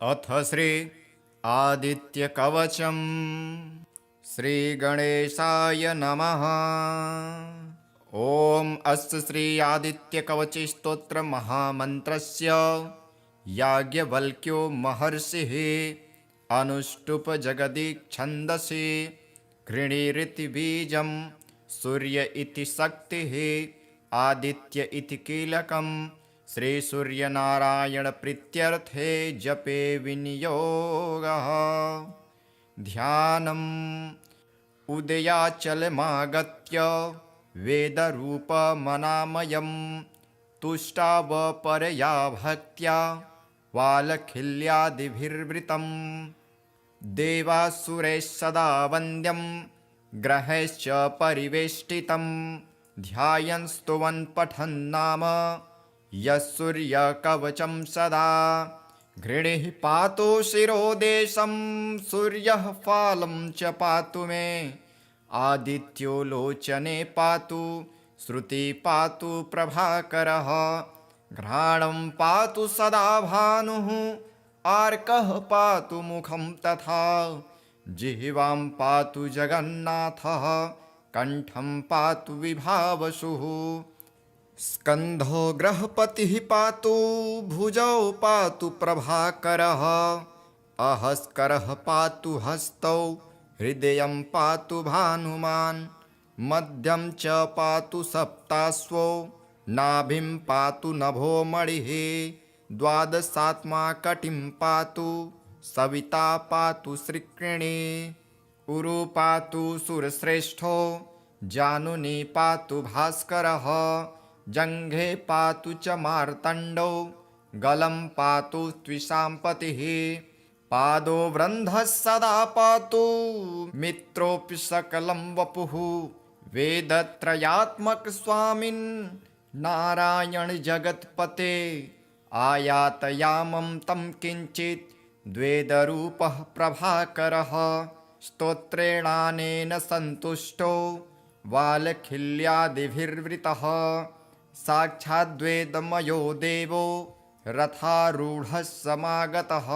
अथ श्री आदित्यकवचम्। श्रीगणेशाय नमः। ॐ अस्य श्री आदित्यकवच स्तोत्रमहामन्त्रस्य याज्ञवल्क्यो महर्षिः अनुष्टुप जगदीच्छन्दसि घृणीरिति बीजं सूर्य इति शक्तिः आदित्य इति कीलकम् श्रीसूर्यनारायणप्रीत्यर्थे जपे विनियोगः। ध्यानम् उदयाचलमागत्य वेदरूपमनामयं तुष्टावपरया भक्त्या वालखिल्यादिभिर्वृतं देवासुरैः सदा वन्द्यं ग्रहैश्च परिवेष्टितं ध्यायन् स्तुवन् पठन् नाम यः सूर्यकवचं सदा घृणिः पातु शिरोदेशं सूर्यः फालं च पातु मे आदित्यो लोचने पातु श्रुति पातु प्रभाकरः घ्राणं पातु सदा भानुः आर्कः पातु मुखं तथा जिह्वां पातु जगन्नाथः कण्ठं पातु विभावसुः स्कन्धो ग्रहपतिः पातु भुजौ पातु प्रभाकरः अहस्करः पातु हस्तौ हृदयं पातु भानुमान् मध्यं च पातु सप्ताश्वो नाभिं पातु नभो मणिः द्वादशात्मा कटिं पातु सविता पातु श्रिक्रिणी उरु पातु सुरश्रेष्ठो जानुनी पातु भास्करः जङ्घे पातु च मार्तण्डो गलं पातु त्विषाम्पतिः पादो वृन्धः सदा पातु मित्रोऽपि सकलं वपुः वेदत्रयात्मक स्वामिन् नारायण जगत्पते आयातयामं तं किञ्चित् द्वेदरूपः प्रभाकरः स्तोत्रेणानेन सन्तुष्टो वालखिल्यादिभिर्वृतः साक्षाद्वेदमयो देवो रथारूढः समागतः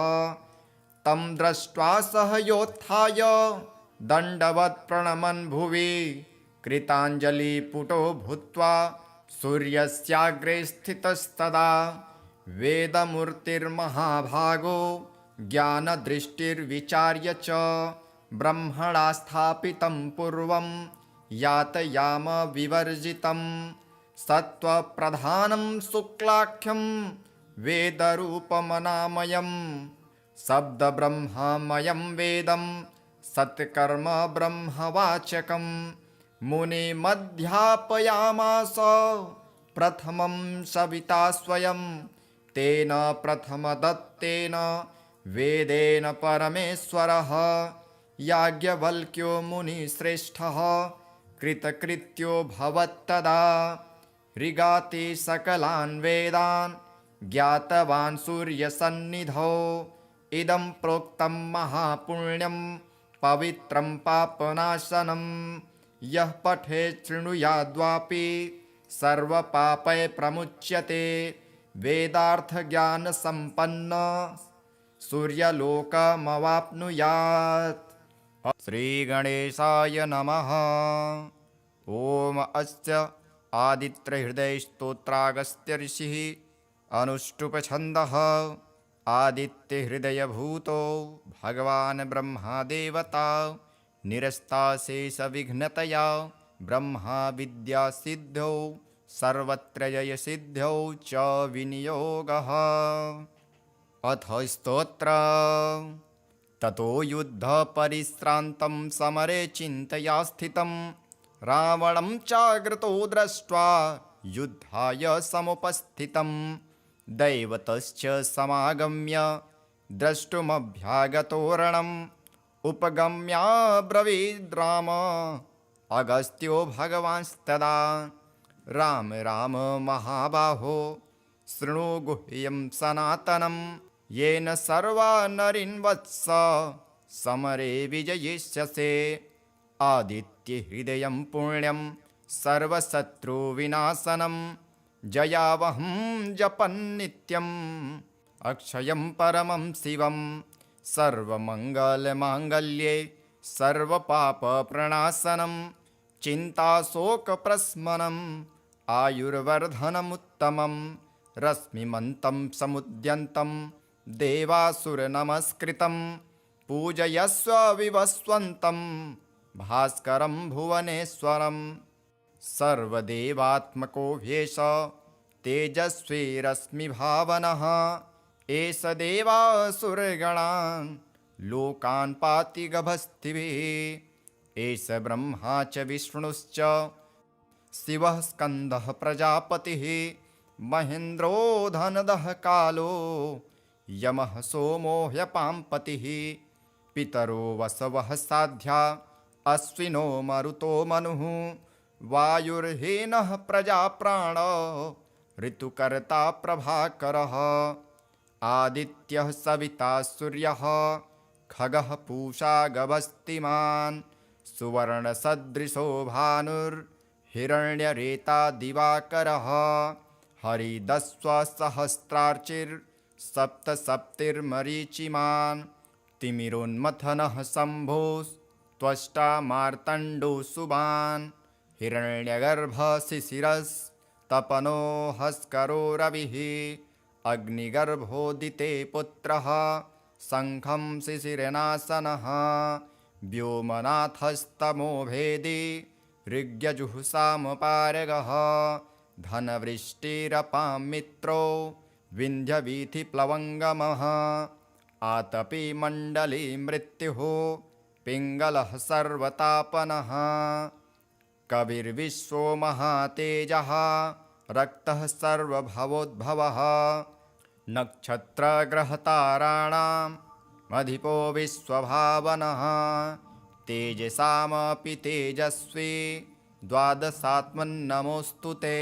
तं दृष्ट्वा सह योत्थाय दण्डवत् प्रणमन् भुवि कृताञ्जलिपुटो भूत्वा सूर्यस्याग्रे स्थितस्तदा वेदमूर्तिर्महाभागो ज्ञानदृष्टिर्विचार्य च ब्रह्मणा स्थापितं पूर्वं यातयाम विवर्जितं सत्त्वप्रधानं शुक्लाख्यं वेदरूपमनामयं शब्दब्रह्ममयं वेदं सत्कर्म ब्रह्मवाचकं मुनिमध्यापयामास प्रथमं सविता स्वयं तेन प्रथमदत्तेन वेदेन परमेश्वरः याज्ञवल्क्यो मुनिश्रेष्ठः कृतकृत्यो भवत्तदा ऋगाति सकलान् वेदान् ज्ञातवान् सूर्यसन्निधौ इदं प्रोक्तं महापुण्यं पवित्रं पापनाशनं यः पठेत् शृणुयाद्वापि सर्वपापै प्रमुच्यते वेदार्थज्ञानसम्पन्न सूर्यलोकमवाप्नुयात्। श्रीगणेशाय नमः। ॐ अस्य आदित्यहृदयस्तोत्रागस्त्य ऋषिः अनुष्टुप्छन्दः आदित्यहृदयभूतो भगवान् ब्रह्मदेवता निरस्ताशेषविघ्नतया ब्रह्मा विद्यासिद्ध्यौ सर्वत्र जयसिद्ध्यौ च विनियोगः। अथ स्तोत्र ततो युद्धपरिश्रान्तं समरे चिन्तया स्थितं रावणं चाग्रतो दृष्ट्वा युद्धाय समुपस्थितं दैवतश्च समागम्य द्रष्टुमभ्यागतोरणम् उपगम्याब्रवीद् राम अगस्त्यो भगवांस्तदा राम राम महाबाहो शृणु गुह्यं सनातनं येन सर्वा नरीन् वत्स समरे विजयिष्यसे आदित्यहृदयं पुण्यं सर्वशत्रुविनाशनं जयावहं जपन्नित्यं अक्षयं परमं शिवं सर्वमङ्गलमाङ्गल्ये सर्वपापप्रणाशनं चिन्ताशोकप्रशमनम् आयुर्वर्धनमुत्तमं रश्मिमन्तं समुद्यन्तं देवासुरनमस्कृतं पूजयस्व विवस्वन्तं भास्करं भुवनेश्वरं सर्वदेवात्मको ह्येष तेजस्वी रश्मिभावनः एष देवासुरगणान् लोकान् पाति गभस्तिभिः एष ब्रह्मा च विष्णुश्च शिवः स्कन्दः प्रजापतिः महेन्द्रो धनदः कालो यमः सोमो ह्यपाम्पतिः पितरो वसवः साध्या अश्विनो मरुतो मनुः वायुर्हीनः प्रजाप्राण ऋतुकर्ता प्रभाकरः आदित्यः सविता सूर्यः खगः पूषा गभस्तिमान् सुवर्णसदृशो भानुर्हिरण्यरेता दिवाकरः हरिदस्वसहस्रार्चिर्सप्तसप्तिर्मरीचिमान् तिमिरोन्मथनः शम्भोस्त्वष्टा मार्तण्डो सुबान् हिरण्यगर्भशिशिरस्तपनो हस्करो रविः अग्निगर्भोदिते पुत्रः शङ्खं शिशिरनाशनः व्योमनाथस्तमो भेदी ऋग्यजुःसामपारगः धनवृष्टिरपां मित्रो विन्ध्यवीथिप्लवङ्गमः आतपी मण्डली मृत्युः पिङ्गलः सर्वतापनः कविर्विश्वो महातेजः रक्तः सर्वभवोद्भवः नक्षत्रग्रहताराणाम् अधिपो विश्वभावनः तेजसामपि तेजस्वी द्वादशात्मन्नमोऽस्तु ते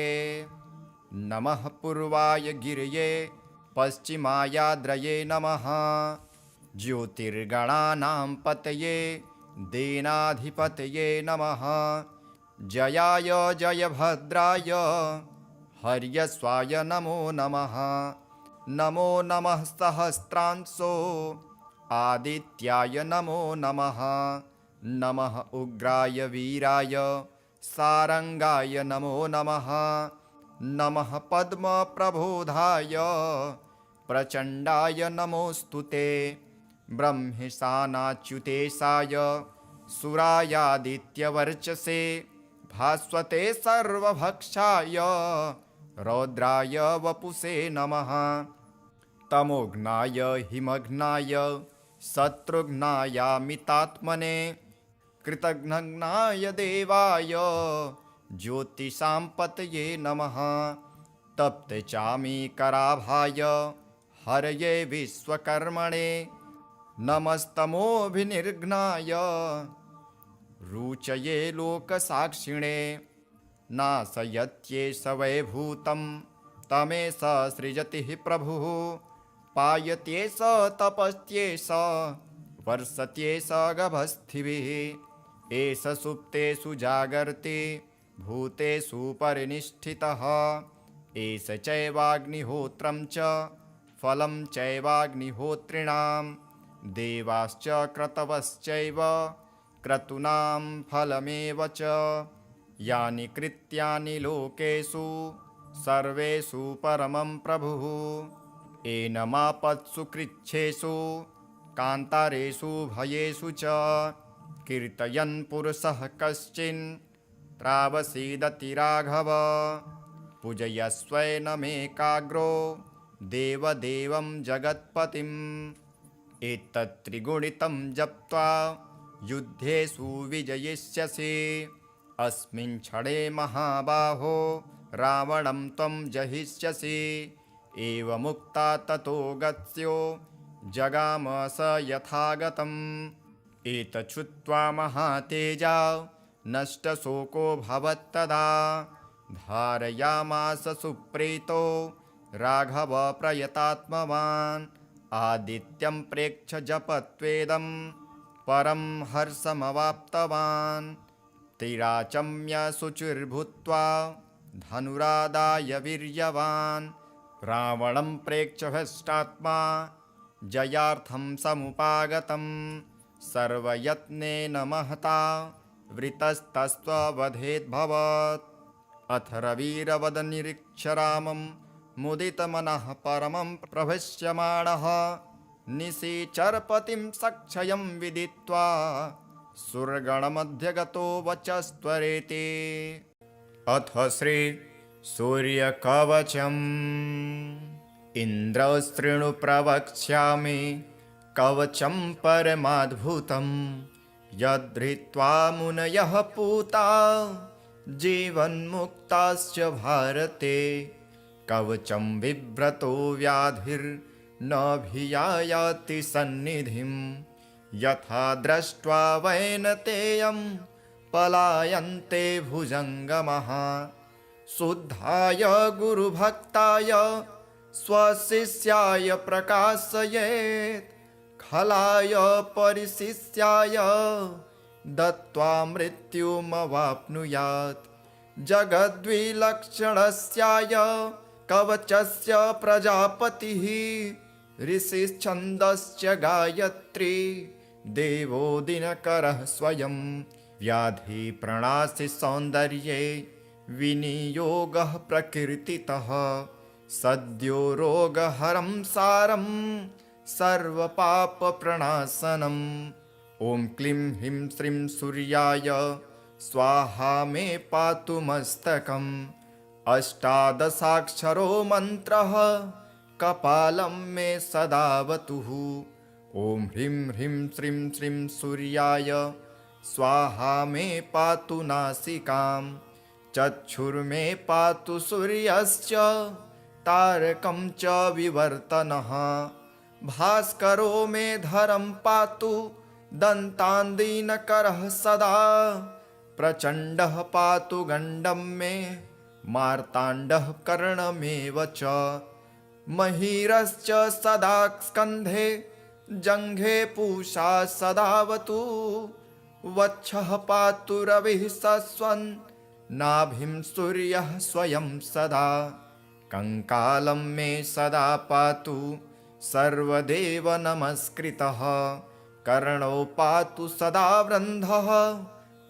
नमः पूर्वाय गिरये पश्चिमायाद्रये नमः ज्योतिर्गणानां पतये दीनाधिपतये नमः जयाय जयभद्राय हर्यस्वाय नमो नमः नमो नमः सहस्रांशो आदित्याय नमो नमः नमः उग्राय वीराय सारंगाय नमो नमः नमः पद्मप्रबोधाय प्रचण्डाय नमोऽस्तु ते ब्रह्मेशानाच्युतेशाय सुरायादित्यवर्चसे भास्वते सर्वभक्षाय रौद्राय वपुषे नमः तमोघ्नाय हिमघ्नाय शत्रुघ्नायामितात्मने कृतघ्नाय देवाय ज्योतिषां पतये नमः तप्तचामीकराभाय हरये विश्वकर्मणे नमस्तमोभिनिर्घ्नाय रुचये लोकसाक्षिणे नाशयत्येष वैभूतं तमेष सृजति प्रभुः पायत्येष तपस्त्येष वर्षत्येष गभस्थिभिः एष सुप्तेषु जागर्ति भूतेषु परिनिष्ठितः एष चैवाग्निहोत्रं च फलं चैवाग्निहोत्रिणां देवाश्च क्रतवश्चैव क्रतूनां फलमेव च यानि कृत्यानि लोकेषु सर्वेषु परमं प्रभुः एनमापत्सु कृच्छ्रेषु कान्तारेषु भयेषु च कीर्तयन् पुरुषः कश्चिन् त्रावसीदति राघव पूजयस्वैनमेकाग्रो देवदेवं जगत्पतिम् एतत्त्रिगुणितं जप्त्वा युद्धेषु विजयिष्यसि अस्मिन् क्षणे महाबाहो रावणं त्वं जहिष्यसि एवमुक्ता ततो गत्स्यो जगाम स यथागतम् एतच्छ्रुत्वा महातेजा नष्टशोको भवत्तदा धारयामास सुप्रीतो राघव प्रयतात्मवान् आदित्यं प्रेक्ष्य जपत्वेदं परं हर्षमवाप्तवान् तिराचम्य शुचिर्भूत्वा धनुरादाय वीर्यवान् रावणं प्रेक्ष्य हृष्टात्मा जयार्थं समुपागतं सर्वयत्नेन महता वृतस्तस्त्ववधेद्भवत् अथ रविरवदनिरीक्ष्य रामं मुदितमनः परमं प्रभष्यमाणः निशिचरपतिं सक्षयं विदित्वा सुरगणमध्यगतो वचस्त्वरेति। अथ श्री सूर्यकवचम् इन्द्रस्तृणु प्रवक्ष्यामि कवचं परमाद्भुतं यद्धृत्वा मुनयः पूता जीवन्मुक्ताश्च भारते कवचं बिभ्रतो व्याधिर्नभियायाति सन्निधिं यथा दृष्ट्वा वैनतेयं पलायन्ते भुजङ्गमः शुद्धाय गुरुभक्ताय स्वशिष्याय प्रकाशयेत् खलाय परिशिष्याय दत्त्वा मृत्युमवाप्नुयात् जगद्विलक्षणस्याय कवचस्य प्रजापतिः ऋषिश्छन्दश्च गायत्री देवो दिनकरः स्वयं व्याधिप्रणाशि सौन्दर्ये विनियोगः प्रकीर्तितः सद्यो रोगहरं सारं सर्वपापप्रणाशनम् ॐ क्लीं ह्रीं श्रीं सूर्याय स्वाहा मे पातु मस्तकम् अष्टादशाक्षरो मन्त्रः कपालं मे सदावतुः ॐ ह्रीं ह्रीं श्रीं श्रीं सूर्याय स्वाहा मे पातु नासिकाम् चक्षुर्मे पातु सूर्यश्च तारकं च विवर्तनः भास्करो मे धरं पातु दन्तान्दीनकरः सदा प्रचण्डः पातु गण्डं मे मार्ताण्डः कर्णमेव च महिरश्च सदा स्कन्धे जङ्घे पूषा सदावतु वक्षः पातु रविः सस्वन् नाभिं सूर्यः स्वयं सदा कङ्कालं मे सदा पातु सर्वदेव नमस्कृतः कर्णौ पातु सदा वृन्धः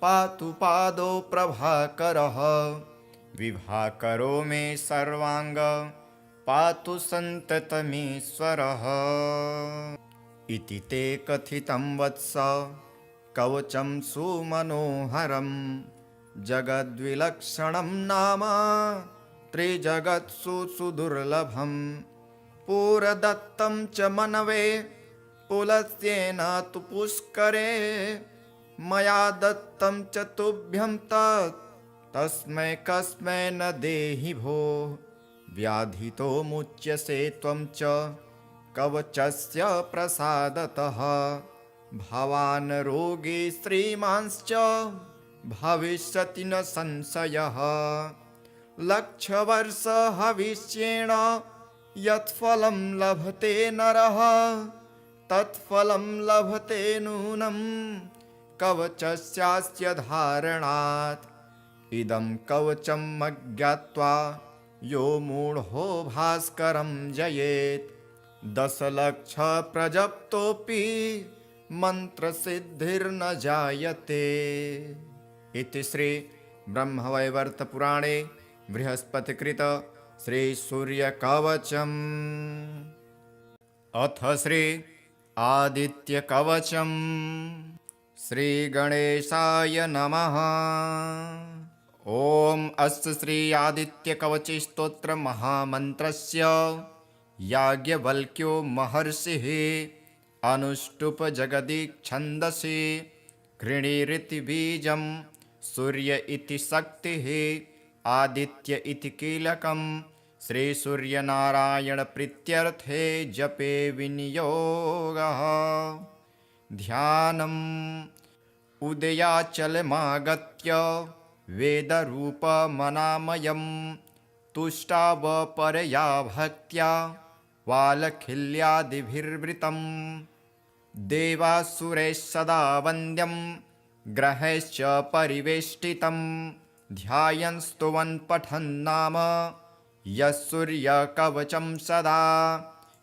पातु पादौ प्रभाकरः विभाकरो मे सर्वाङ्ग पातु सन्ततमीश्वरः इति ते कथितं वत्स कवचं सुमनोहरं जगद्विलक्षणं नाम त्रिजगत्सु सुदुर्लभं पुरदत्तं च मनवे पुलस्येन तु पुष्करे मया दत्तं च तुभ्यं तस्मै कस्मै न देहि भो व्याधितो मुच्यसे त्वं च कवचस्य प्रसादतः भवान् रोगी श्रीमांश्च भविष्यति न संशयः लक्षवर्ष हविष्येण यत्फलं लभते नरः तत्फलं लभते नूनं कवचस्यास्य धारणात् इदं कवचं अज्ञात्वा यो मूढो भास्करं जयेत् दशलक्ष प्रजप्तोऽपि मन्त्रसिद्धिर्न जायते इति श्री ब्रह्मवैवर्तपुराणे बृहस्पतिकृत श्री सूर्यकवचम्। अथ श्री आदित्यकवचम्। श्री गणेशाय नमः। ॐ अस्य श्री आदित्यकवच स्तोत्र महामन्त्रस्य याज्ञवल्क्यो महर्षिः अनुष्टुप जगदीच्छन्दसि गृणीरिति बीजं सूर्य इति शक्तिः आदित्य इति कीलकं श्री सूर्यनारायण प्रीत्यर्थे जपे विनियोगः। ध्यानम् उदयाचलमागत्य वेदरूपमनामयं तुष्टावपरया भक्त्या वालखिल्यादिभिर्वृतं देवासुरैः सदा वन्द्यं ग्रहैश्च परिवेष्टितं ध्यायन् स्तुवन् पठन् नाम यः सूर्यकवचं सदा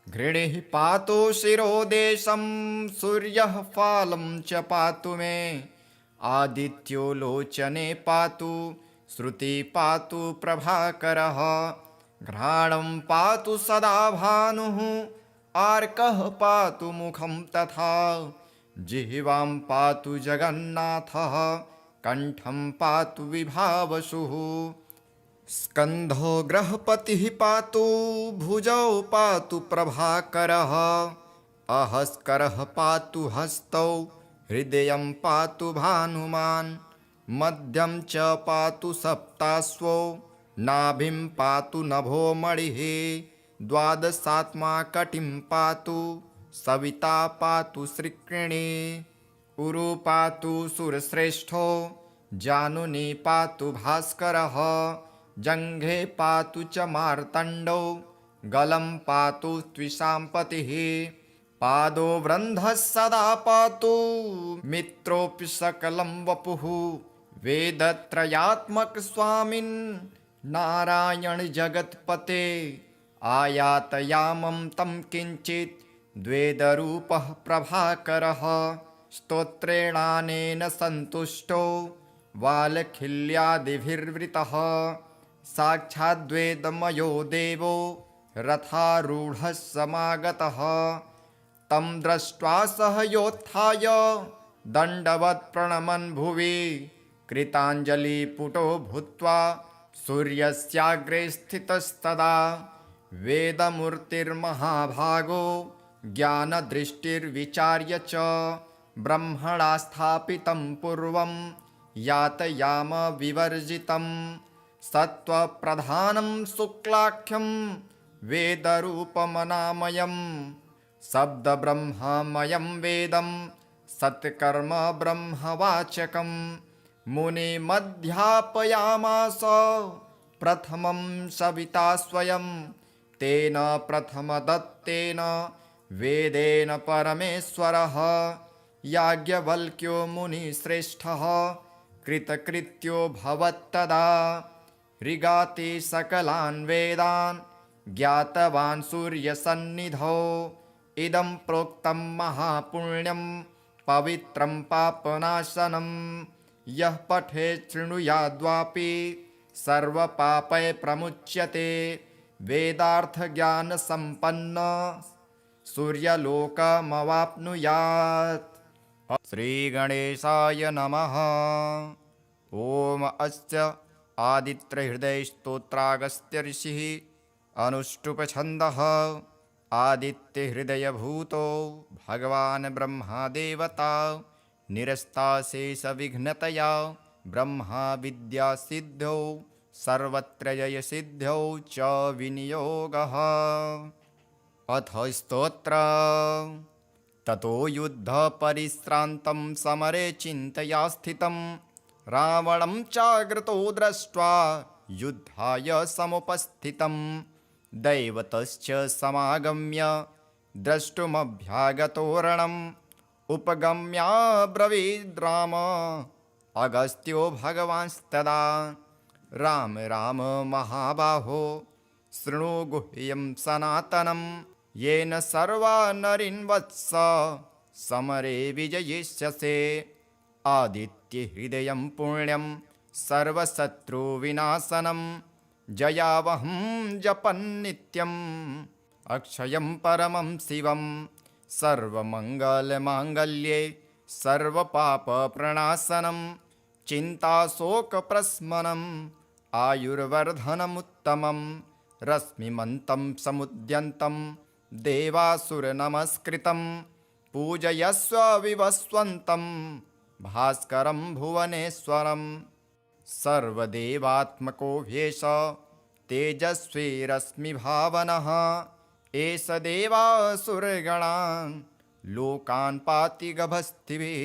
घृणिः पातु शिरोदेशं सूर्यः फालं च पातु मे आदित्यो लोचने पातु श्रुति पातु प्रभाकरः घ्राणं पातु सदा भानुः आर्कः पातु मुखं तथा जिह्वां पातु जगन्नाथः कण्ठं पातु विभावसुः स्कन्धो ग्रहपतिः पातु भुजौ पातु प्रभाकरः अहस्करः पातु हस्तौ हृदयं पातु भानुमान् मध्यं च पातु सप्ताश्वो नाभिं पातु नभो मणिः द्वादशात्मा कटिं पातु सविता पातु श्रिक्रिणी उरु पातु सुरश्रेष्ठो जानुनी पातु भास्करः जङ्घे पातु च मार्तण्डो गलं पातु त्विषाम्पतिः पादो वृन्धः सदा पातु मित्रोऽपि सकलं वपुः वेदत्रयात्मक स्वामिन् नारायण जगत्पते आयातयामं तं किञ्चित् द्वेदरूपः प्रभाकरः स्तोत्रेणानेन सन्तुष्टो वालखिल्यादिभिर्वृतः साक्षाद्वेदमयो देवो रथारूढः समागतः तं दृष्ट्वा सह योत्थाय दण्डवत् प्रणमन् भुवि कृताञ्जलिपुटो भूत्वा सूर्यस्याग्रे स्थितस्तदा वेदमूर्तिर्महाभागो ज्ञानदृष्टिर्विचार्य च ब्रह्मणा स्थापितं पूर्वं यातयाम विवर्जितं सत्त्वप्रधानं शुक्लाख्यं वेदरूपमनामयं शब्दब्रह्ममयं वेदं सत्कर्म ब्रह्मवाचकं मुनिमध्यापयामास प्रथमं सविता स्वयं तेन प्रथमदत्तेन वेदेन परमेश्वरः याज्ञवल्क्यो मुनिश्रेष्ठः कृतकृत्यो भवत्तदा ऋगाति सकलान् वेदान् ज्ञातवान् सूर्यसन्निधौ इदं प्रोक्तं महापुण्यं पवित्रं पापनाशनं यः पठेत् शृणुयाद्वापि सर्वपापै प्रमुच्यते वेदार्थज्ञानसम्पन्न सूर्यलोकमवाप्नुयात् श्रीगणेशाय नमः। ॐ अस्य आदित्यहृदयस्तोत्रागस्त्य ऋषिः अनुष्टुप्छन्दः आदित्यहृदयभूतो भगवान् ब्रह्मादेवता निरस्ताशेषविघ्नतया ब्रह्मा विद्यासिद्ध्यौ सर्वत्र जयसिद्ध्यौ च विनियोगः। अथ स्तोत्र ततो युद्धपरिश्रान्तं समरे चिन्तया स्थितं रावणं चाग्रतो दृष्ट्वा युद्धाय समुपस्थितं दैवतश्च समागम्य द्रष्टुमभ्यागतोरणम् उपगम्याब्रवीद् राम अगस्त्यो भगवांस्तदा राम राम महाबाहो शृणु गुह्यं सनातनं येन सर्वा नरीन् वत्स समरे विजयिष्यसे आदित्यहृदयं पुण्यं सर्वशत्रुविनाशनं जयावहं जपन्नित्यम् अक्षयं परमं शिवं सर्वमङ्गलमाङ्गल्ये सर्वपापप्रणाशनं चिन्ताशोकप्रशमनम् आयुर्वर्धनमुत्तमं रश्मिमन्तं समुद्यन्तं देवासुरनमस्कृतं पूजयस्व विवस्वन्तं भास्करं भुवनेश्वरं सर्वदेवात्मको ह्येष तेजस्वी रश्मिभावनः एष देवासुरगणान् लोकान् पाति गभस्तिभिः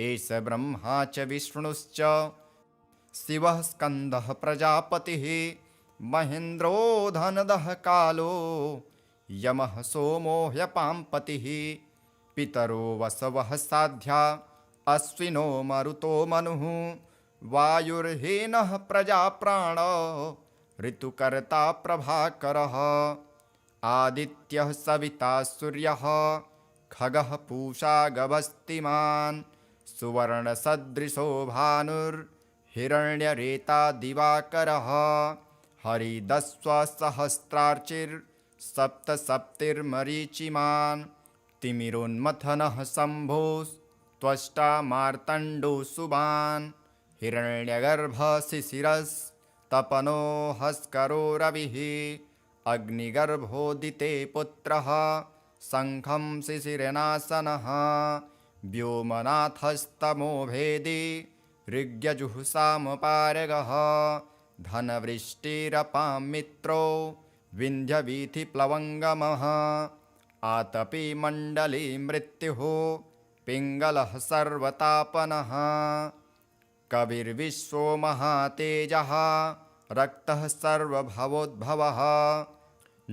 एष ब्रह्मा च विष्णुश्च शिवः स्कन्दः प्रजापतिः महेन्द्रो धनदः कालो यमः सोमो ह्यपाम्पतिः पितरो वसवः साध्या अश्विनो मरुतो मनुः वायुर्हीनः प्रजाप्राण ऋतुकर्ता प्रभाकरः आदित्यः सविता सूर्यः खगः पूषा गभस्तिमान् सुवर्णसदृशो भानुर्हिरण्यरेता दिवाकरः हरिदस्वसहस्रार्चिर्सप्तसप्तिर्मरीचिमान् तिमिरोन्मथनः शम्भोस्त्वष्टा मार्तण्डो सुबान् हिरण्यगर्भशिशिरस्तपनो हस्करो रविः अग्निगर्भोदिते पुत्रः शङ्खं शिशिरनाशनः व्योमनाथस्तमो भेदी ऋग्यजुःसामपारगः धनवृष्टिरपां मित्रो विन्ध्यवीथिप्लवङ्गमः आतपी मण्डली मृत्युः पिङ्गलः सर्वतापनः कविर्विश्वो महातेजः रक्तः सर्वभवोद्भवः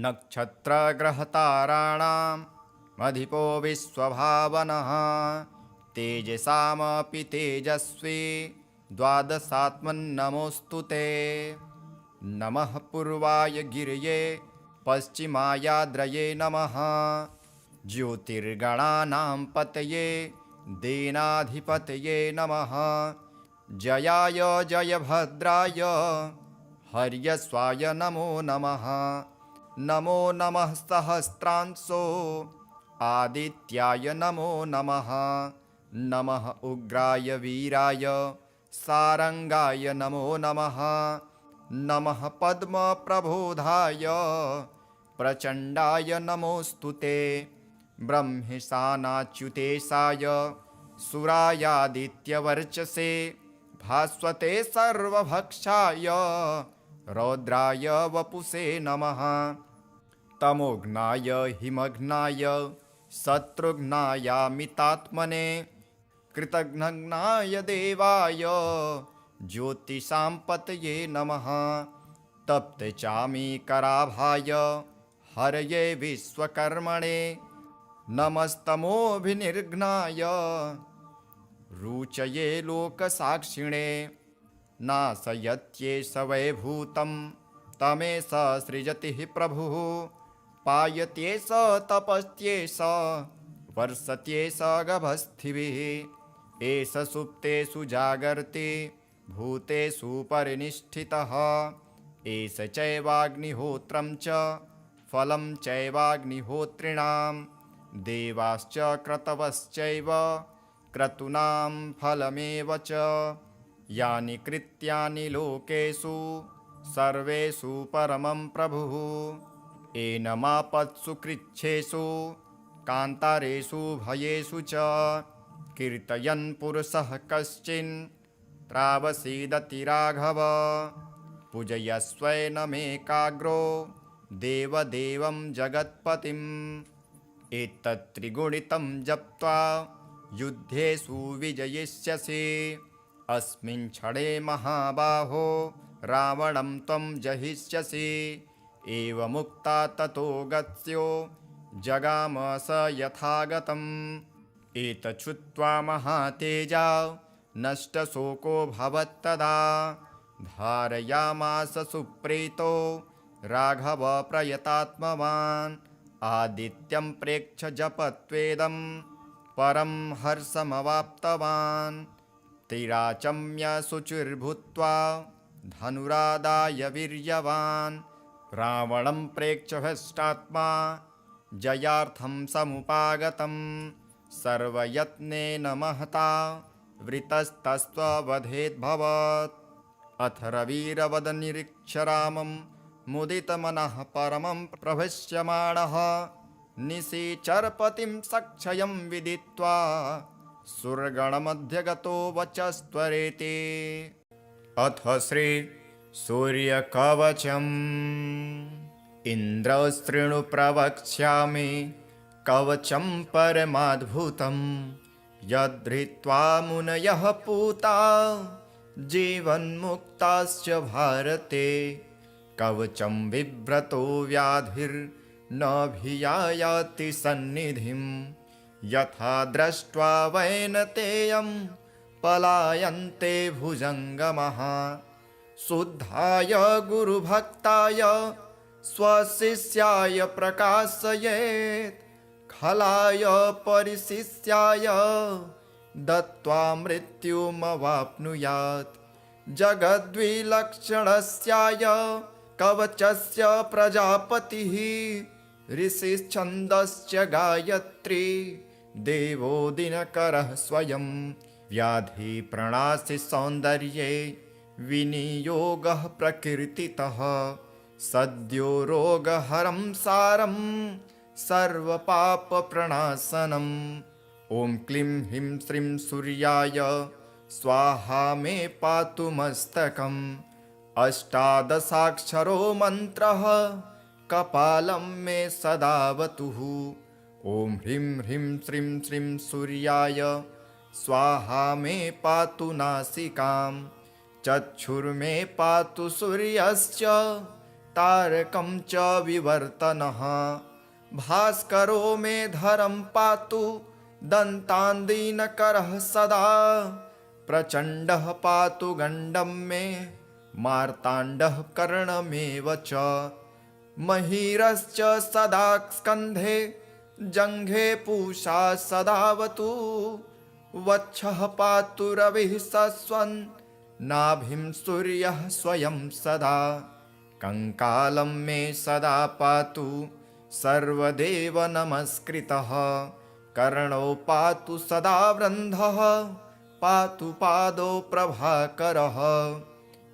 नक्षत्रग्रहताराणाम् अधिपो विश्वभावनः तेजसामपि तेजस्वी द्वादशात्मन्नमोऽस्तु ते नमः पूर्वाय गिरये पश्चिमायाद्रये नमः ज्योतिर्गणानां पतये दीनाधिपतये नमः जयाय जयभद्राय हर्यस्वाय नमो नमः नमो नमः सहस्रांशो आदित्याय नमो नमः नमः उग्राय वीराय सारंगाय नमो नमः नमः पद्मप्रबोधाय प्रचण्डाय नमोऽस्तु ते ब्रह्मेशानाच्युतेशाय सुरायादित्यवर्चसे भास्वते सर्वभक्षाय रौद्राय वपुषे नमः तमोघ्नाय हिमघ्नाय शत्रुघ्नायामितात्मने कृतघ्नाय देवाय ज्योतिषां पतये नमः तप्तचामीकराभाय हरये विश्वकर्मणे नमस्तमोभिनिर्घ्नाय रुचये लोकसाक्षिणे नाशयत्येष वैभूतं तमेष सृजति प्रभुः पायत्येष तपस्त्येष वर्षत्येष गभस्थिभिः एष सुप्तेषु जागर्ति भूतेषु परिनिष्ठितः एष चैवाग्निहोत्रं च फलं चैवाग्निहोत्रिणां देवाश्च क्रतवश्चैव क्रतूनां फलमेव च यानि कृत्यानि लोकेषु सर्वेषु परमं प्रभुः एनमापत्सु कृच्छ्रेषु कान्तारेषु भयेषु च कीर्तयन् पुरुषः कश्चिन् त्रावसीदति राघव पूजयस्वैनमेकाग्रो देवदेवं जगत्पतिम् एतत्त्रिगुणितं जप्त्वा युद्धेषु विजयिष्यसि अस्मिन् क्षणे महाबाहो रावणं त्वं जहिष्यसि एवमुक्ता ततो गत्स्यो जगाम स यथागतम् एतच्छ्रुत्वा महातेजा नष्टशोको भवत्तदा धारयामास सुप्रीतो राघव प्रयतात्मवान् आदित्यं प्रेक्ष्य जपत्वेदं परं हर्षमवाप्तवान् तिराचम्य शुचिर्भूत्वा धनुरादाय वीर्यवान् रावणं प्रेक्ष्य हष्टात्मा जयार्थं समुपागतं सर्वयत्नेन महता वृतस्तस्त्ववधेद्भवत् अथ रविरवदनिरीक्ष्य रामं मुदितमनः परमं प्रभष्यमाणः निशिचरपतिं सक्षयं विदित्वा सुरगणमध्यगतो वचस्त्वरेति अथ श्री सूर्यकवचम् इन्द्रशृणु प्रवक्ष्यामि कवचं परमाद्भुतं यद्धृत्वा मुनयः पूता जीवन्मुक्ताश्च भारते कवचं बिभ्रतो व्याधिर्नभियायाति सन्निधिं यथा दृष्ट्वा वैनतेयं पलायन्ते भुजङ्गमः शुद्धाय गुरुभक्ताय स्वशिष्याय प्रकाशयेत्। खलाय परिशिष्याय दत्त्वा मृत्युमवाप्नुयात्। जगद्विलक्षणस्याय कवचस्य प्रजापतिः। ऋषिश्छन्दश्च गायत्री देवो दिनकरः स्वयं। व्याधिप्रणाशि सौन्दर्ये विनियोगः प्रकृतितः। सद्यो रोगहरं सारं सर्वपापप्रणाशनम्। ॐ क्लीं ह्रीं श्रीं सूर्याय स्वाहा मे पातु मस्तकम्। अष्टादशाक्षरो मन्त्रः कपालं मे सदावतुः। ॐ ह्रीं ह्रीं श्रीं श्रीं सूर्याय स्वाहा मे पातु नासिकाम्। चक्षुर्मे पातु सूर्यश्च तारकं च विवर्तनः। भास्करो मे धरं पातु दन्तान्दीनकरः सदा। प्रचण्डः पातु गण्डं मे मार्ताण्डः कर्णमेव च। महिरश्च सदा स्कन्धे जङ्घे पूषा सदावतु। वक्षः पातु रविः सस्वन् नाभिं सूर्यः स्वयं सदा। कङ्कालं मे सदा पातु सर्वदेव नमस्कृतः। कर्णौ पातु सदा वृन्धः पातु पादौ प्रभाकरः।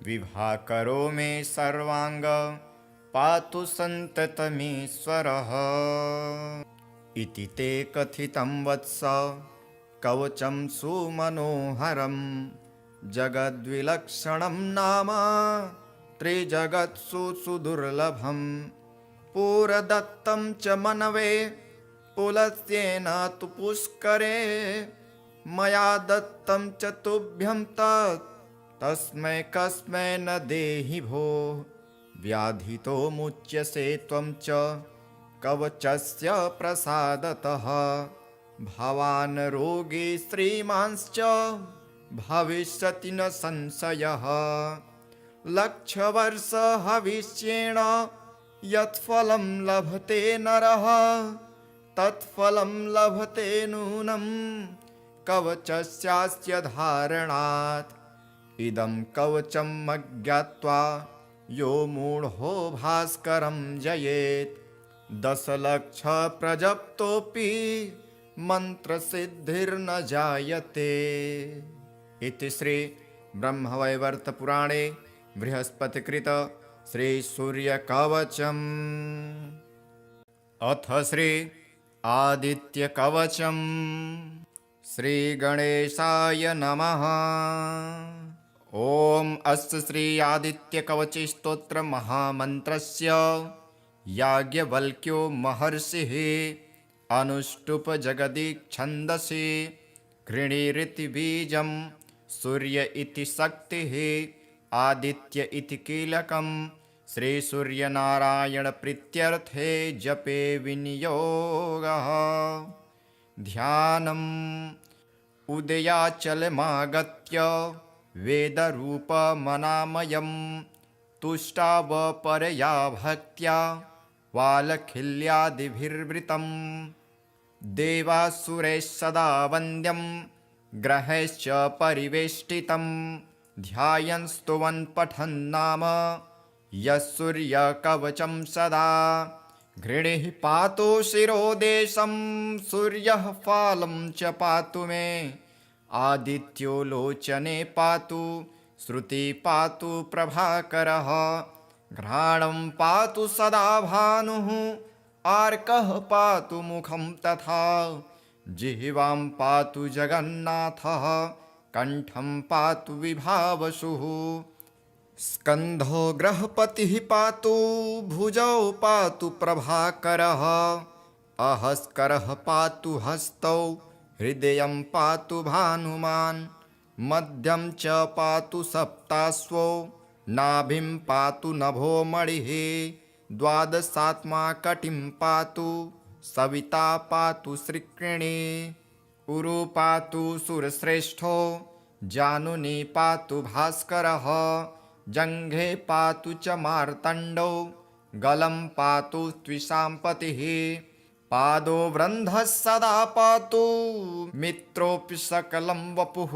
विभाकरो मे सर्वाङ्ग पातु सन्ततमीश्वरः। इति ते कथितं वत्स कवचं सुमनोहरं। जगद्विलक्षणं नाम त्रिजगत्सु सुदुर्लभम्। पुरदत्तं च मनवे पुलस्त्येन तु पुष्करे। मया दत्तं च तुभ्यं तस्मै कस्मै न देहि भोः। व्याधितो मुच्यसे त्वं च कवचस्य प्रसादतः। भवान् रोगी श्रीमांश्च भविष्यति न संशयः। लक्षवर्षहविष्येण यत्फलं लभते नरः तत्फलं लभते नूनं कवचस्यास्य धारणात्। इदं कवचं अज्ञात्वा यो मूढो भास्करं जयेत्। 10 लक्ष प्रजप्तोऽपि मन्त्रसिद्धिर्न जायते। इति श्री ब्रह्मवैवर्तपुराणे बृहस्पतिकृत श्रीसूर्यकवचम्। अथ श्री आदित्यकवचम्। श्रीगणेशाय नमः। ॐ अस्य श्री आदित्यकवचस्तोत्रमहामन्त्रस्य याज्ञवल्क्यो महर्षिः अनुष्टुप जगदीच्छन्दसि गृणीरिति बीजं। सूर्य इति शक्तिः आदित्य इति कीलकं। श्रीसूर्यनारायणप्रीत्यर्थे जपे विनियोगः। ध्यानम् उदयाचलमागत्य वेदरूपमनामयं। तुष्टावपरया भक्त्या वालखिल्यादिभिर्वृतं। देवासुरैः सदा वन्द्यं ग्रहैश्च परिवेष्टितं। ध्यायन् स्तुवन् पठन् नाम यः सूर्यकवचं सदा। घृणिः पातु शिरोदेशं सूर्यः फालं च पातु मे। आदित्यो लोचने पातु श्रुति पातु प्रभाकरः। घ्राणं पातु सदा भानुः आर्कः पातु मुखं तथा। जिह्वां पातु जगन्नाथः कण्ठं पातु विभावसुः। स्कन्धो ग्रहपतिः पातु भुजौ पातु प्रभाकरः। अहस्करः पातु हस्तौ हृदयं पातु भानुमान्। मध्यं च पातु सप्ताश्वो नाभिं पातु नभो मणिः। द्वादशात्मा कटिं पातु सविता पातु श्रिक्रिणी। उरु पातु सुरश्रेष्ठो जानुनी पातु भास्करः। जङ्घे पातु च मार्तण्डो गलं पातु त्विषाम्पतिः पादो वृन्धः सदा पातु मित्रोऽपि सकलं वपुः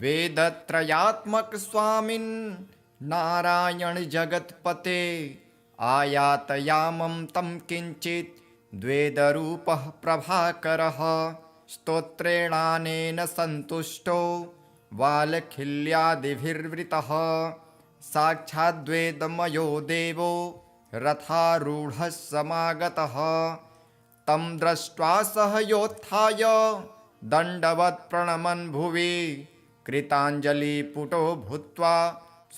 वेदत्रयात्मक स्वामिन् नारायण जगत्पते आयातयामं तं किञ्चित् द्वेदरूपः प्रभाकरः स्तोत्रेणानेन सन्तुष्टो वालखिल्यादिभिर्वृतः साक्षाद्वेदमयो देवो रथारूढः समागतः तं दृष्ट्वा सह योत्थाय दण्डवत् प्रणमन् भुवि कृताञ्जलिपुटो भूत्वा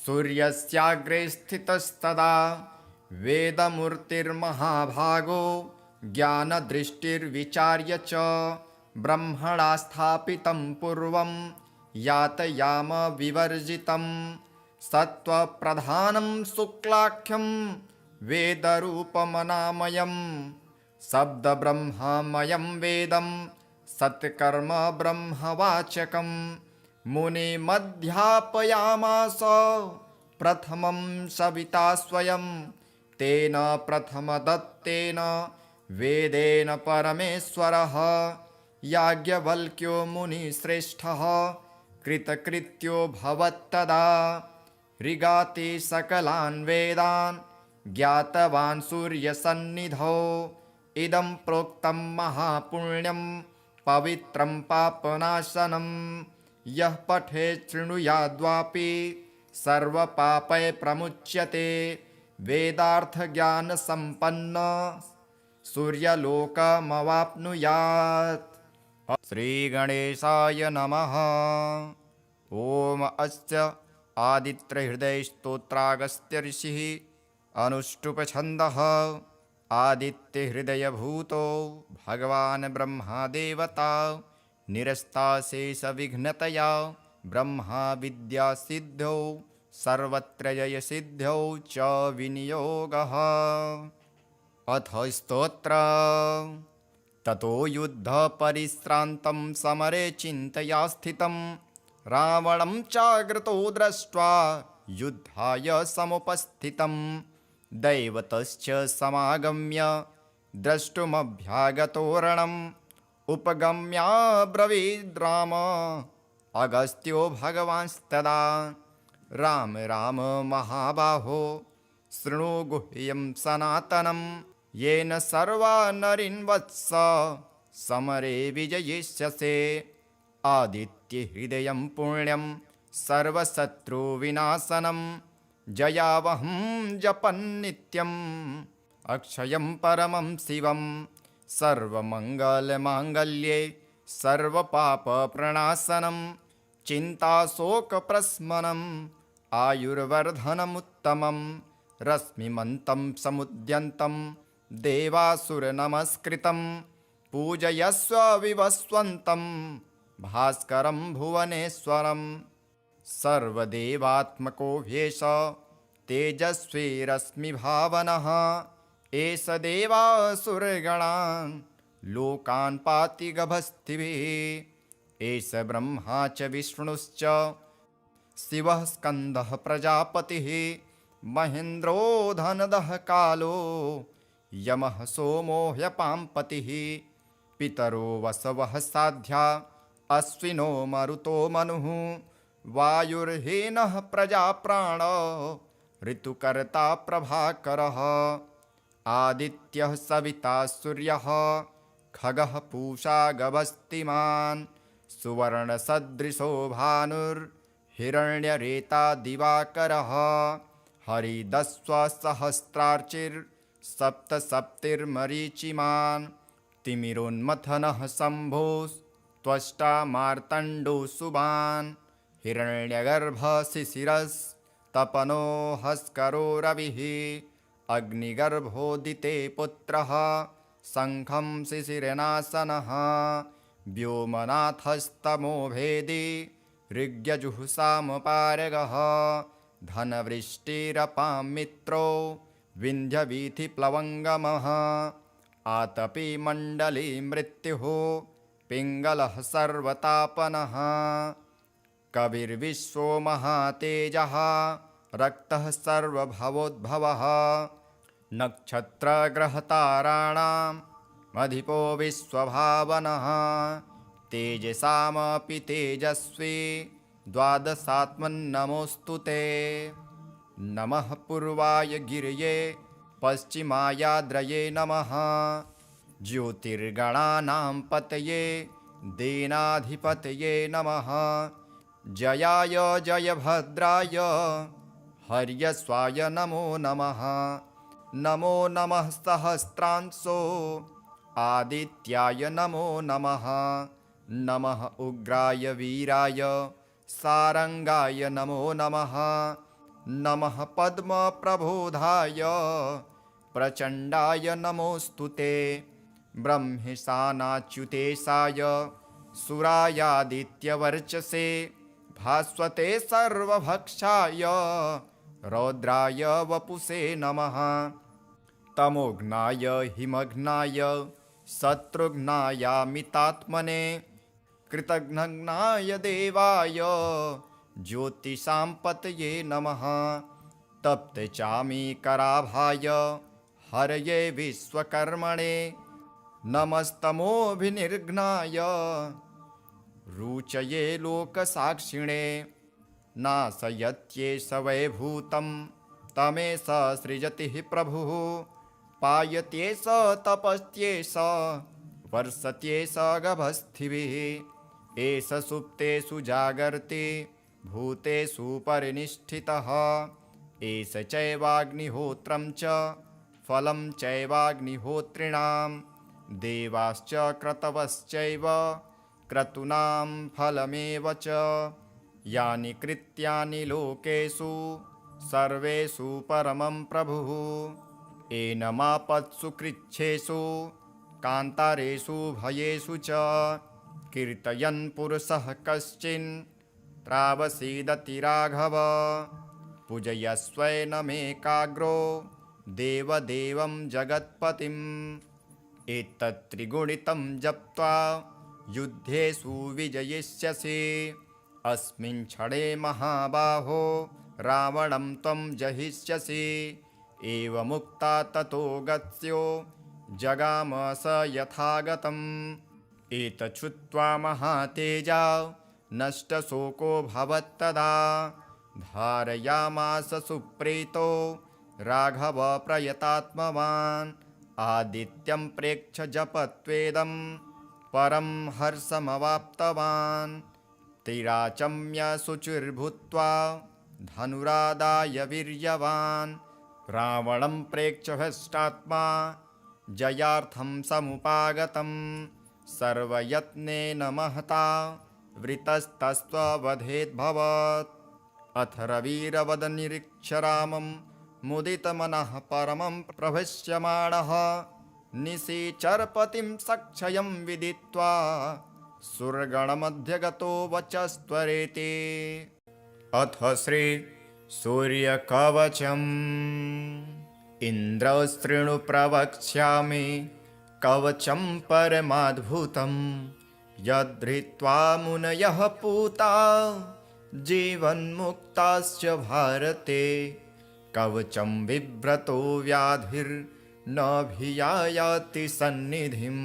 सूर्यस्याग्रे स्थितस्तदा वेदमूर्तिर्महाभागो ज्ञानदृष्टिर्विचार्य च ब्रह्मणा स्थापितं पूर्वं यातयाम विवर्जितं सत्त्वप्रधानं शुक्लाख्यं वेदरूपमनामयं शब्दब्रह्ममयं वेदं सत्कर्म ब्रह्मवाचकं मुनिमध्यापयामास प्रथमं सविता स्वयं तेन प्रथमदत्तेन वेदेन परमेश्वरः याज्ञवल्क्यो मुनिश्रेष्ठः कृतकृत्यो भवत्तदा ऋगाति सकलान् वेदान् ज्ञातवान् सूर्यसन्निधौ इदं प्रोक्तं महापुण्यं पवित्रं पापनाशनं यः पठेत् शृणुयाद्वापि सर्वपापै प्रमुच्यते वेदार्थज्ञानसम्पन्न सूर्यलोकमवाप्नुयात्। श्रीगणेशाय नमः। ॐ अस्य आदित्यहृदयस्तोत्रागस्त्य ऋषिः अनुष्टुप्छन्दः आदित्यहृदयभूतो भगवान् ब्रह्मादेवता निरस्ताशेषविघ्नतया ब्रह्मा विद्यासिद्ध्यौ सर्वत्र जयसिद्ध्यौ च विनियोगः। अथ स्तोत्र ततो युद्धपरिश्रान्तं समरे चिन्तया स्थितं रावणं चाग्रतो दृष्ट्वा युद्धाय समुपस्थितं दैवतश्च समागम्य द्रष्टुमभ्यागतोरणम् उपगम्याब्रवीद् राम अगस्त्यो भगवांस्तदा राम राम महाबाहो शृणु गुह्यं सनातनं येन सर्वा नरीन् वत्स समरे विजयिष्यसे आदित्यहृदयं पुण्यं सर्वशत्रुविनाशनं जयावहं जपन्नित्यम् अक्षयं परमं शिवं सर्वमङ्गलमाङ्गल्ये सर्वपापप्रणाशनं चिन्ताशोकप्रशमनम् आयुर्वर्धनमुत्तमं रश्मिमन्तं समुद्यन्तं देवासुरनमस्कृतं पूजयस्व विवस्वन्तं भास्करं भुवनेश्वरं सर्वदेवात्मको ह्येष तेजस्वी रश्मिभावनः एष देवासुरगणान् लोकान् पाति गभस्तिभिः एष ब्रह्मा च विष्णुश्च शिवः स्कन्दः प्रजापतिः महेन्द्रो धनदः कालो यमः सोमो ह्यपाम्पतिः पितरो वसवः साध्या अश्विनो मरुतो मनुः वायुर्हीनः प्रजाप्राण ऋतुकर्ता प्रभाकरः आदित्यः सविता सूर्यः खगः पूषा गभस्तिमान् सुवर्णसदृशो भानुर्हिरण्यरेता दिवाकरः हरिदस्वसहस्रार्चिर्सप्तसप्तिर्मरीचिमान् तिमिरोन्मथनः शम्भोस्त्वष्टा मार्तण्डो सुबान् हिरण्यगर्भशिशिरस्तपनो हस्करो रविः अग्निगर्भोदिते पुत्रः शङ्खं शिशिरनाशनः व्योमनाथस्तमो भेदी ऋग्यजुःसामपारगः धनवृष्टिरपां मित्रो विन्ध्यवीथिप्लवङ्गमः आतपीमण्डली मृत्युः पिङ्गलः सर्वतापनः कविर्विश्वो महातेजः रक्तः सर्वभवोद्भवः नक्षत्रग्रहताराणाम् अधिपो विश्वभावनः तेजसामपि तेजस्वी द्वादशात्मन्नमोऽस्तु ते। नमः पूर्वाय गिरये पश्चिमायाद्रये नमः ज्योतिर्गणानां पतये दीनाधिपतये नमः जयाय जयभद्राय हर्यस्वाय नमो नमः। नमो नमः सहस्रांशो आदित्याय नमो नमः। नमः उग्राय वीराय सारंगाय नमो नमः। नमः पद्मप्रबोधाय प्रचण्डाय नमोऽस्तु ते। ब्रह्मेशानाच्युतेशाय सुरायादित्यवर्चसे भास्वते सर्वभक्षाय रौद्राय वपुषे नमः। तमोघ्नाय हिमघ्नाय शत्रुघ्नायामितात्मने कृतघ्नाय देवाय ज्योतिषां पतये नमः। तप्तचामीकराभाय हरये विश्वकर्मणे नमस्तमोभिनिर्घ्नाय रुचये लोकसाक्षिणे नाशयत्येष वैभूतं तमेष सृजति प्रभुः पायत्येष तपस्त्येष वर्षत्येष गभस्थिभिः एष सुप्तेषु जागर्ति भूतेषु परिनिष्ठितः एष चैवाग्निहोत्रं च फलं चैवाग्निहोत्रिणां देवाश्च क्रतवश्चैव क्रतूनां फलमेव च यानि कृत्यानि लोकेषु सर्वेषु परमं प्रभुः एनमापत्सु कृच्छ्रेषु कान्तारेषु भयेषु च कीर्तयन् पुरुषः कश्चिन् त्रावसीदति राघव पूजयस्वैनमेकाग्रो देवदेवं जगत्पतिम् एतत्त्रिगुणितं जप्त्वा युद्धेषु विजयिष्यसि अस्मिन् क्षणे महाबाहो रावणं त्वं जहिष्यसि एवमुक्ता ततो गत्स्यो जगाम स यथागतम् एतच्छ्रुत्वा महातेजा नष्टशोको भवत्तदा धारयामास सुप्रीतो राघव प्रयतात्मवान् आदित्यं प्रेक्ष्य जपत्वेदं परं हर्षमवाप्तवान् तिराचम्य शुचिर्भूत्वा धनुरादाय वीर्यवान् रावणं प्रेक्ष्य हष्टात्मा जयार्थं समुपागतं सर्वयत्नेन महता वृतस्तस्त्ववधेद्भवत् अथ रविरवदनिरीक्ष्य रामं मुदितमनः परमं प्रभष्यमाणः निशिचरपतिं सक्षयं विदित्वा सुरगणमध्यगतो वचस्त्वरेति। अथ श्री सूर्यकवचम् इन्द्रशृणु प्रवक्ष्यामि कवचं परमाद्भुतं यद्धृत्वा मुनयः पूता जीवन्मुक्ताश्च भारते कवचं बिभ्रतो व्याधिर्नभियायाति सन्निधिं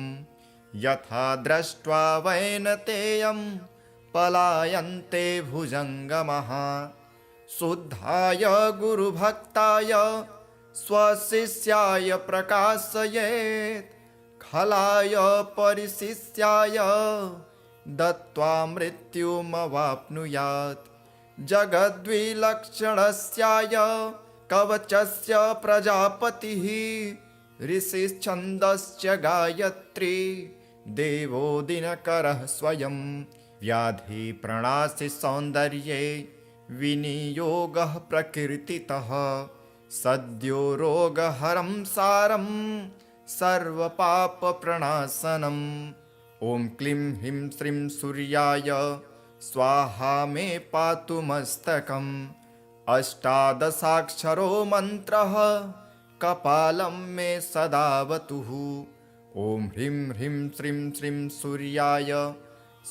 यथा दृष्ट्वा वैनतेयं पलायन्ते भुजङ्गमः शुद्धाय गुरुभक्ताय स्वशिष्याय प्रकाशयेत् खलाय परिशिष्याय दत्त्वा मृत्युमवाप्नुयात् जगद्विलक्षणस्याय कवचस्य प्रजापतिः ऋषिश्छन्दश्च गायत्री देवो दिनकरः स्वयं व्याधिप्रणाशि सौन्दर्ये विनियोगः प्रकीर्तितः सद्यो रोगहरं सारं सर्वपापप्रणाशनम् ॐ क्लीं ह्रीं श्रीं सूर्याय स्वाहा मे पातु मस्तकम् अष्टादशाक्षरो मन्त्रः कपालं मे सदावतुः ॐ ह्रीं ह्रीं श्रीं श्रीं सूर्याय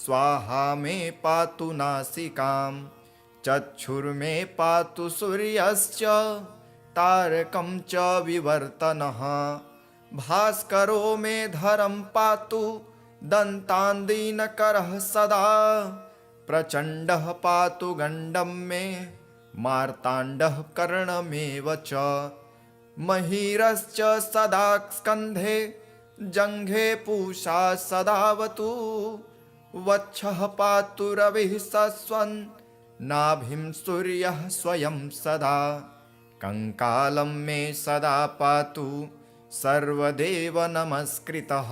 स्वाहा मे पातु नासिकाम् चक्षुर्मे पातु सूर्यश्च तारकं च विवर्तनः भास्करो मे धरं पातु दन्तान्दीनकरः सदा प्रचण्डः पातु गण्डं मे मार्ताण्डः कर्णमेव च महीरश्च सदा स्कन्धे जङ्घे पूषा सदावतु वक्षः पातु रविः सस्वन् नाभिं सूर्यः स्वयं सदा कङ्कालं मे सदा पातु सर्वदेव नमस्कृतः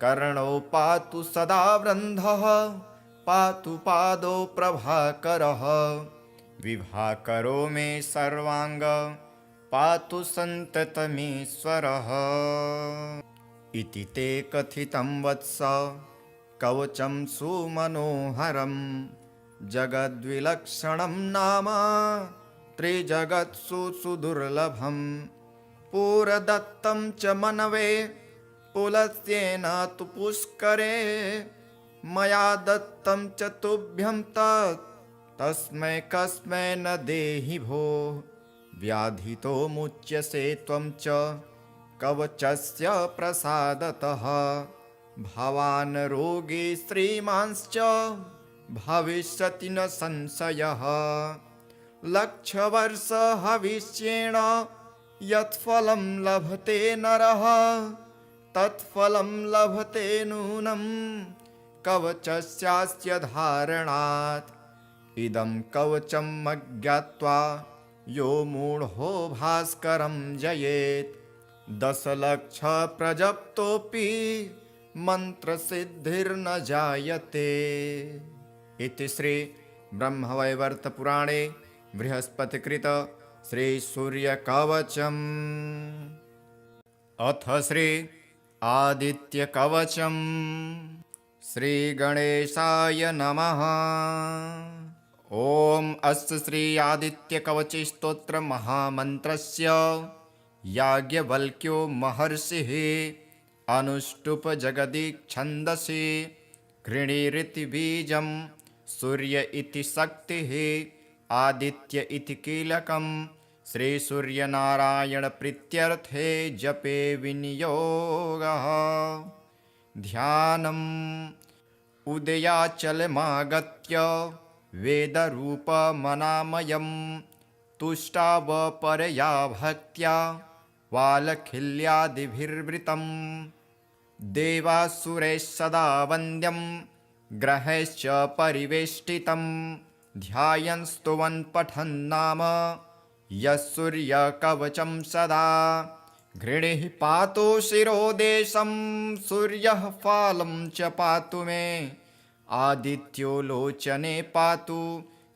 कर्णौ पातु सदा वृन्धः पातु पादौ प्रभाकरः विभाकरो मे सर्वाङ्ग पातु सन्ततमीश्वरः इति ते कथितं वत्स कवचं सुमनोहरं जगद्विलक्षणं नाम त्रिजगत्सु सुदुर्लभं पुरदत्तं च मनवे पुलस्त्येन तु पुष्करे मया दत्तं च तुभ्यं तस्मै कस्मै न देहि भो व्याधितो मुच्यसे त्वं च कवचस्य प्रसादतः भवान् रोगी श्रीमांश्च भविष्यति न संशयः लक्षवर्ष हविष्येण यत्फलं लभते नरः तत्फलं लभते नूनं कवचस्यास्य धारणात् इदं कवचं अज्ञात्वा यो मूढो भास्करं जयेत् 10 लक्ष प्रजप्तोऽपि मन्त्रसिद्धिर्न जायते। इति श्री ब्रह्मवैवर्तपुराणे बृहस्पतिकृत श्री सूर्यकवचम्। अथ श्री आदित्यकवचम्। श्री गणेशाय नमः। ओम अस्य श्री आदित्यकवच स्तोत्र महामन्त्रस्य याज्ञवल्क्यो महर्षिः अनुष्टुप जगदीच्छन्दसि गृणीरिति बीजं सूर्य इति शक्तिः आदित्य इति कीलकं श्री सूर्यनारायण प्रीत्यर्थे जपे विनियोगः। ध्यानम् उदयाचलमागत्य वेदरूपमनामयं तुष्टावपरया भक्त्या वालखिल्यादिभिर्वृतं देवासुरैः सदा वन्द्यं ग्रहैश्च परिवेष्टितं ध्यायन् स्तुवन् पठन् नाम यः सूर्यकवचं सदा घृणिः पातु शिरोदेशं सूर्यः फालं च पातु मे आदित्यो लोचने पातु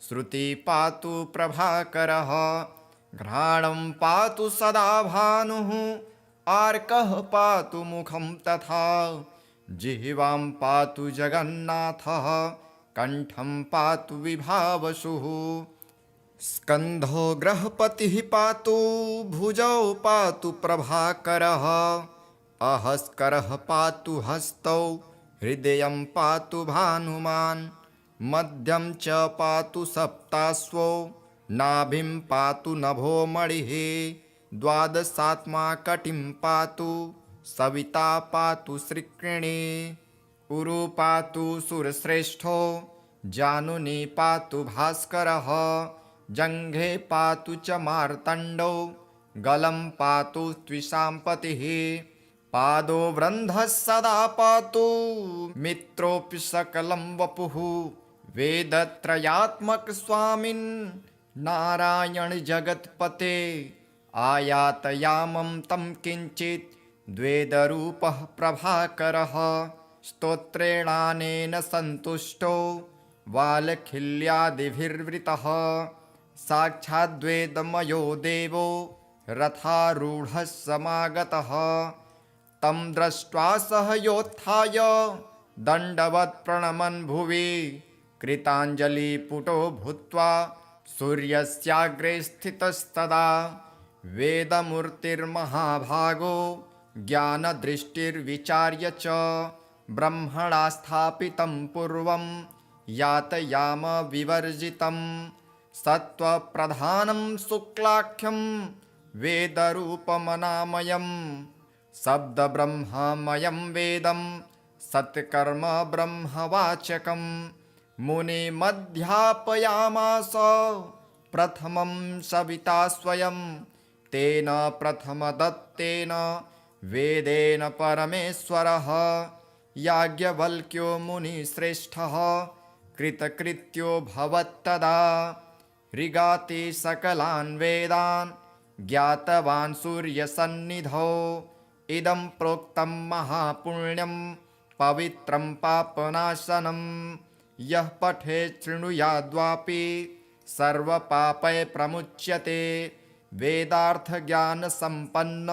श्रुति पातु प्रभाकरः घ्राणं पातु सदा भानुः आर्कः पातु मुखं तथा जिह्वां पातु जगन्नाथः कण्ठं पातु विभावसुः स्कन्धो ग्रहपतिः पातु भुजौ पातु प्रभाकरः अहस्करः पातु हस्तौ हृदयं पातु भानुमान् मध्यं च पातु सप्ताश्वो नाभिं पातु नभो मणिः द्वादशात्मा कटिं पातु सविता पातु श्रिक्रिणी उरु पातु सुरश्रेष्ठो जानुनी पातु भास्करः जङ्घे पातु च मार्तण्डो गलं पातु त्विषाम्पतिः पादो वृन्धः सदा पातु मित्रोऽपि सकलं वपुः वेदत्रयात्मक स्वामिन् नारायण जगत्पते आयातयामं तं किञ्चित् द्वेदरूपः प्रभाकरः स्तोत्रेणानेन सन्तुष्टो वालखिल्यादिभिर्वृतः साक्षाद्वेदमयो देवो रथारूढः समागतः तं दृष्ट्वा सह योत्थाय दण्डवत् प्रणमन् भुवि कृताञ्जलिपुटो भूत्वा सूर्यस्याग्रे स्थितस्तदा वेदमूर्तिर्महाभागो ज्ञानदृष्टिर्विचार्य च ब्रह्मणा स्थापितं पूर्वं यातयाम विवर्जितं सत्त्वप्रधानं शुक्लाख्यं वेदरूपमनामयं शब्दब्रह्ममयं वेदं सत्कर्म ब्रह्मवाचकं मुनिमध्यापयामास प्रथमं सविता स्वयं तेन प्रथमदत्तेन वेदेन परमेश्वरः याज्ञवल्क्यो मुनिश्रेष्ठः कृतकृत्यो भवत्तदा ऋगाति सकलान् वेदान् ज्ञातवान् सूर्यसन्निधौ इदं प्रोक्तं महापुण्यं पवित्रं पापनाशनं यः पठेत् शृणुयाद्वापि सर्वपापै प्रमुच्यते वेदार्थज्ञानसम्पन्न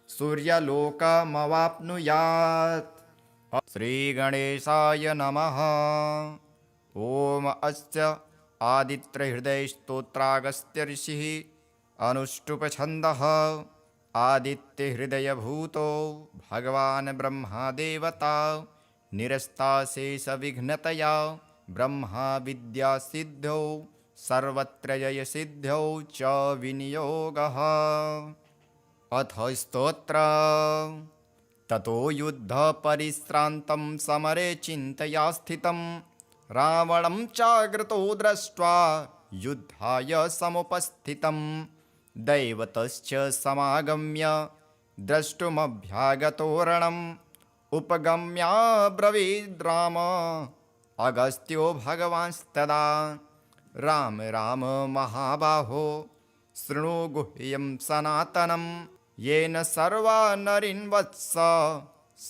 सूर्यलोकमवाप्नुयात्। श्रीगणेशाय नमः। ॐ अस्य आदित्यहृदयस्तोत्रागस्त्य ऋषिः अनुष्टुप्छन्दः आदित्यहृदयभूतो भगवान् ब्रह्मादेवता निरस्ताशेषविघ्नतया ब्रह्मा विद्यासिद्ध्यौ सर्वत्र जयसिद्ध्यौ च विनियोगः। अथ स्तोत्र ततो युद्धपरिश्रान्तं समरे चिन्तया स्थितं रावणं चाग्रतो दृष्ट्वा युद्धाय समुपस्थितं दैवतश्च समागम्य द्रष्टुमभ्यागतोरणम् उपगम्याब्रवीद् राम अगस्त्यो भगवांस्तदा राम राम महाबाहो शृणु गुह्यं सनातनं येन सर्वा नरीन् वत्स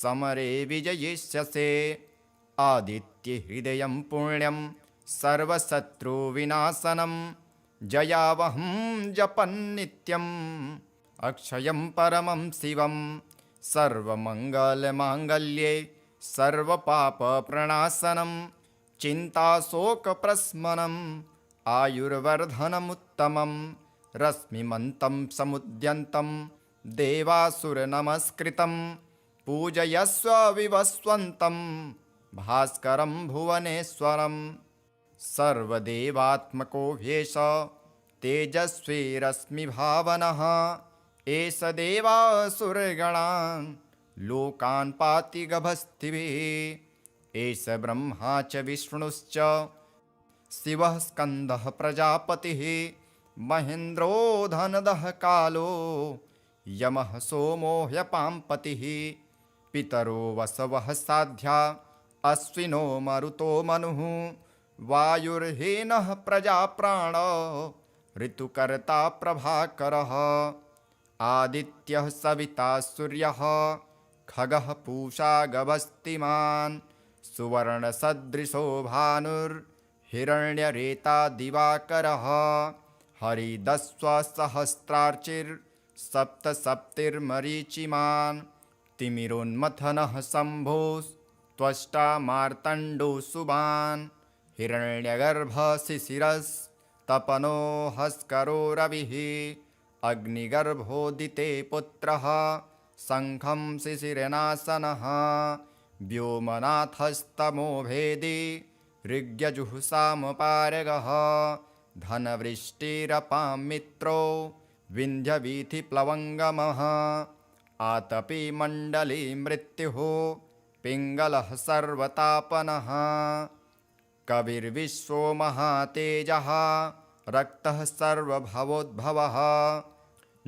समरे विजयिष्यसे आदित्यहृदयं पुण्यं सर्वशत्रुविनाशनं जयावहं जपन्नित्यम् अक्षयं परमं शिवं सर्वमङ्गलमाङ्गल्ये सर्वपापप्रणाशनं चिन्ताशोकप्रशमनम् आयुर्वर्धनमुत्तमं रश्मिमन्तं समुद्यन्तं देवासुरनमस्कृतं पूजयस्व विवस्वन्तं भास्करं भुवनेश्वरं सर्वदेवात्मको ह्येष तेजस्वी रश्मिभावनः एष देवासुरगणान् लोकान् पाति गभस्तिभिः एष ब्रह्मा च विष्णुश्च शिवः स्कन्दः प्रजापतिः महेन्द्रो धनदः कालो यमः सोमो ह्यपाम्पतिः पितरो वसवः साध्या अश्विनो मरुतो मनुः वायुर्हीनः प्रजाप्राण ऋतुकर्ता प्रभाकरः आदित्यः सविता सूर्यः खगः पूषा गभस्तिमान् सुवर्णसदृशो भानुर्हिरण्यरेता दिवाकरः हरिदस्वसहस्रार्चिर्सप्तसप्तिर्मरीचिमान् तिमिरोन्मथनः शम्भोस्त्वष्टा मार्तण्डो सुबान् हिरण्यगर्भशिशिरस्तपनो हस्करो रविः अग्निगर्भोदिते पुत्रः शङ्खं शिशिरनाशनः व्योमनाथस्तमो भेदी ऋग्यजुःसामपारगः धनवृष्टिरपां मित्रो विन्ध्यवीथिप्लवङ्गमः आतपी मण्डली मृत्युः पिङ्गलः सर्वतापनः कविर्विश्वो महातेजः रक्तः सर्वभवोद्भवः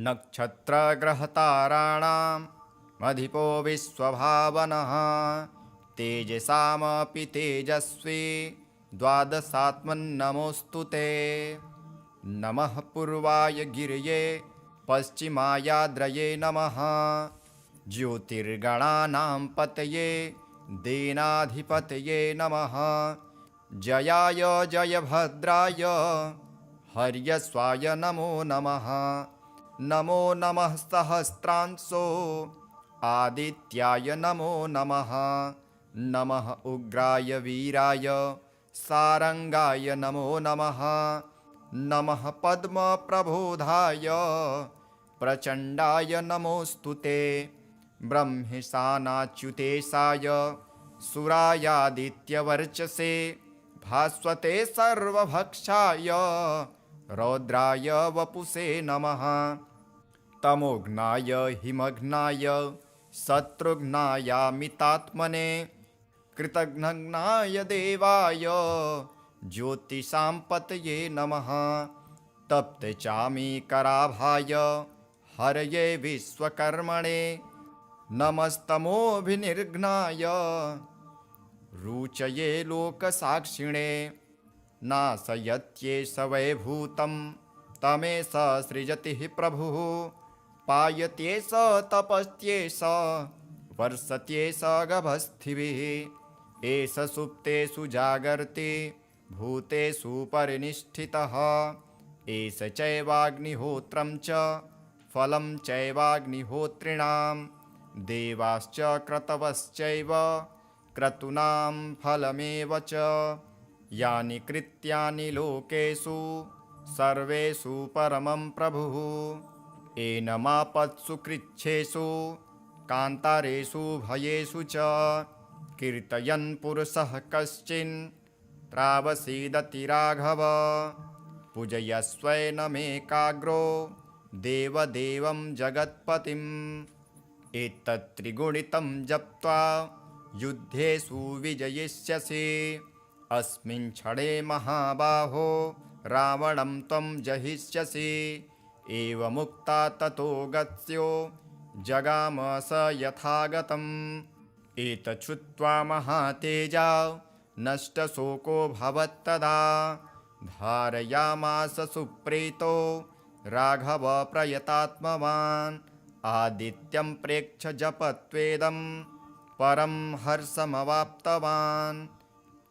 नक्षत्रग्रहताराणाम् अधिपो विश्वभावनः तेजसामपि तेजस्वी द्वादशात्मन्नमोऽस्तु ते नमः पूर्वाय गिरये पश्चिमायाद्रये नमः ज्योतिर्गणानां पतये दीनाधिपतये नमः जयाय जयभद्राय हर्यस्वाय नमो नमः नमो नमः सहस्रांशो आदित्याय नमो नमः नमः उग्राय वीराय सारंगाय नमो नमः नमः पद्मप्रबोधाय प्रचण्डाय नमोऽस्तु ते ब्रह्मेशानाच्युतेशाय सुरायादित्यवर्चसे भास्वते सर्वभक्षाय रौद्राय वपुषे नमः तमोघ्नाय हिमघ्नाय शत्रुघ्नायामितात्मने कृतघ्नाय देवाय ज्योतिषां पतये नमः तप्तचामीकराभाय हरये विश्वकर्मणे नमस्तमोभिनिर्घ्नाय रुचये लोकसाक्षिणे नाशयत्येष वैभूतं तमेष सृजति प्रभुः पायत्येष तपस्त्येष वर्षत्येष गभस्थिभिः एष सुप्तेषु जागर्ति भूतेषु परिनिष्ठितः एष चैवाग्निहोत्रं च फलं चैवाग्निहोत्रिणां देवाश्च क्रतवश्चैव क्रतूनां फलमेव च यानि कृत्यानि लोकेषु सर्वेषु परमं प्रभुः एनमापत्सु कृच्छ्रेषु कान्तारेषु भयेषु च कीर्तयन् पुरुषः कश्चिन् त्रावसीदति राघव पूजयस्वैनमेकाग्रो देवदेवं जगत्पतिम् एतत्त्रिगुणितं जप्त्वा युद्धेषु विजयिष्यसि अस्मिन् क्षणे महाबाहो रावणं त्वं जहिष्यसि एवमुक्ता ततो गत्स्यो जगाम स यथागतम् एतच्छ्रुत्वा महातेजा नष्टशोको भवत्तदा धारयामास सुप्रीतो राघव प्रयतात्मवान् आदित्यं प्रेक्ष्य जपत्वेदं परं हर्षमवाप्तवान्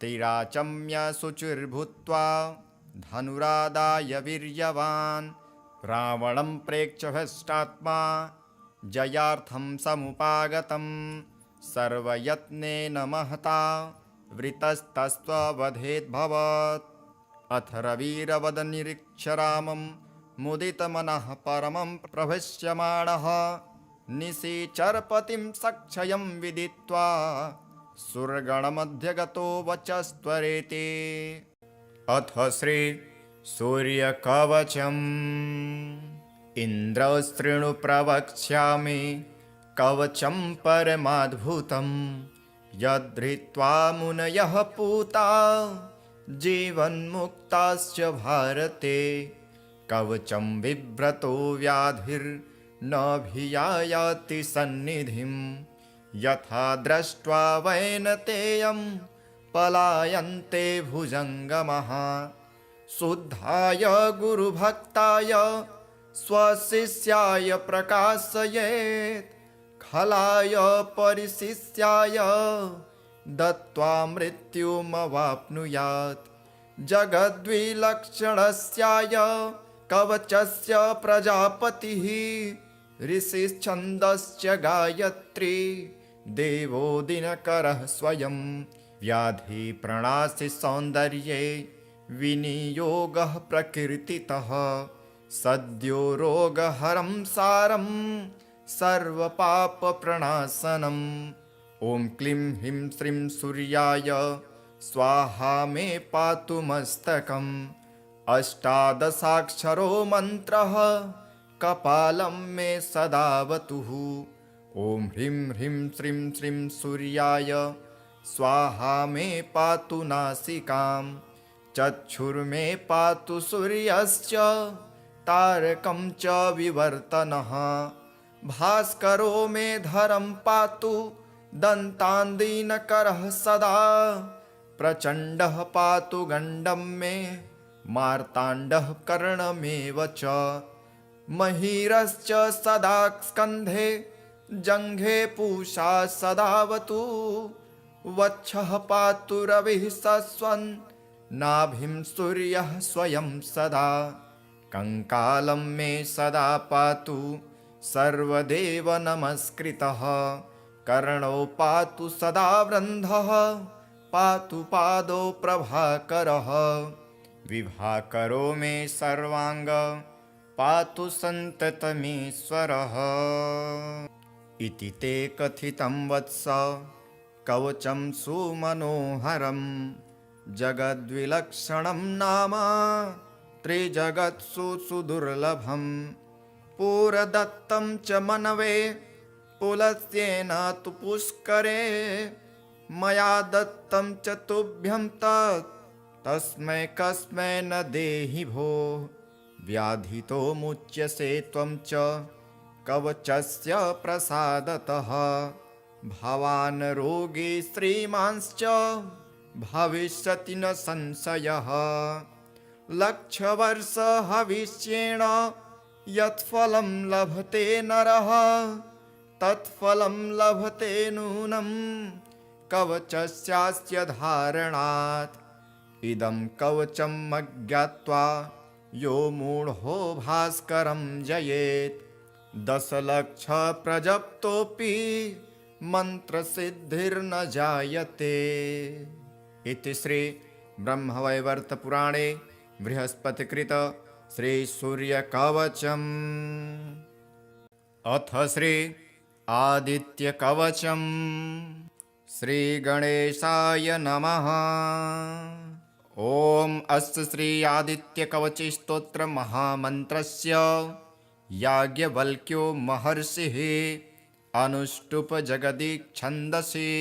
तिराचम्य शुचिर्भूत्वा धनुरादाय वीर्यवान् रावणं प्रेक्ष्य हष्टात्मा जयार्थं समुपागतं सर्वयत्नेन महता वृतस्तस्त्ववधेद्भवत् अथ रविरवदनिरीक्ष्य रामं मुदितमनः परमं प्रभष्यमाणः निशिचरपतिं सक्षयं विदित्वा सुरगणमध्यगतो वचस्त्वरेति अथ श्री सूर्यकवचम् इन्द्रशृणु प्रवक्ष्यामि कवचं परमाद्भुतं यद्धृत्वा मुनयः पूता जीवन्मुक्ताश्च भारते कवचं बिभ्रतो व्याधिर्नभियायाति सन्निधिं यथा दृष्ट्वा वैनतेयं पलायन्ते भुजङ्गमः शुद्धाय गुरुभक्ताय स्वशिष्याय प्रकाशयेत् खलाय परिशिष्याय दत्त्वा मृत्युमवाप्नुयात् जगद्विलक्षणस्याय कवचस्य प्रजापतिः ऋषिश्छन्दश्च गायत्री देवो दिनकरः स्वयं व्याधिप्रणाशि सौन्दर्ये विनियोगः प्रकीर्तितः सद्यो रोगहरं सारं सर्वपापप्रणाशनम् ॐ क्लीं ह्रीं श्रीं सूर्याय स्वाहा मे पातु मस्तकम् अष्टादशाक्षरो मन्त्रः कपालं मे सदावतुः ॐ ह्रीं ह्रीं श्रीं श्रीं सूर्याय स्वाहा मे पातु नासिकां चक्षुर्मे पातु सूर्यश्च तारकं च विवर्तनः भास्करो मे धरं पातु दन्तान्दीनकरः सदा प्रचण्डः पातु गण्डं मे मार्ताण्डः कर्णमेव च महिरश्च सदा स्कन्धे जङ्घे पूषा सदावतु वक्षः पातु रविः सस्वन् नाभिं सूर्यः स्वयं सदा कङ्कालं मे सदा पातु सर्वदेव नमस्कृतः कर्णौ पातु सदा वृन्धः पातु पादौ प्रभाकरः विभाकरो मे सर्वाङ्ग पातु सन्ततमीश्वरः इति ते कथितं वत्स कवचं सुमनोहरं जगद्विलक्षणं नाम त्रिजगत्सु सुदुर्लभम् पुरदत्तं च मनवे पुलस्त्येन तु पुष्करे मया दत्तं च तुभ्यं तस्मै कस्मै न देहि भो व्याधितो मुच्यसे त्वं च कवचस्य प्रसादतः भवान् रोगी श्रीमांश्च भविष्यति न संशयः लक्षवर्ष हविष्येण यत्फलं लभते नरः तत्फलं लभते नूनं कवचस्यास्य धारणात् इदं कवचं अज्ञात्वा यो मूढो भास्करं जयेत् दशलक्ष प्रजप्तोऽपि मंत्रसिद्धिर्न जायते। इति श्री ब्रह्मवैवर्तपुराणे बृहस्पतिकृत श्री सूर्यकवचम्। अथ श्री आदित्यकवचम्। श्री गणेशाय नमः। ओम अस्य श्री आदित्यकवच स्तोत्र महामन्त्रस्य याज्ञवल्क्यो महर्षिः अनुष्टुप जगदीच्छन्दसि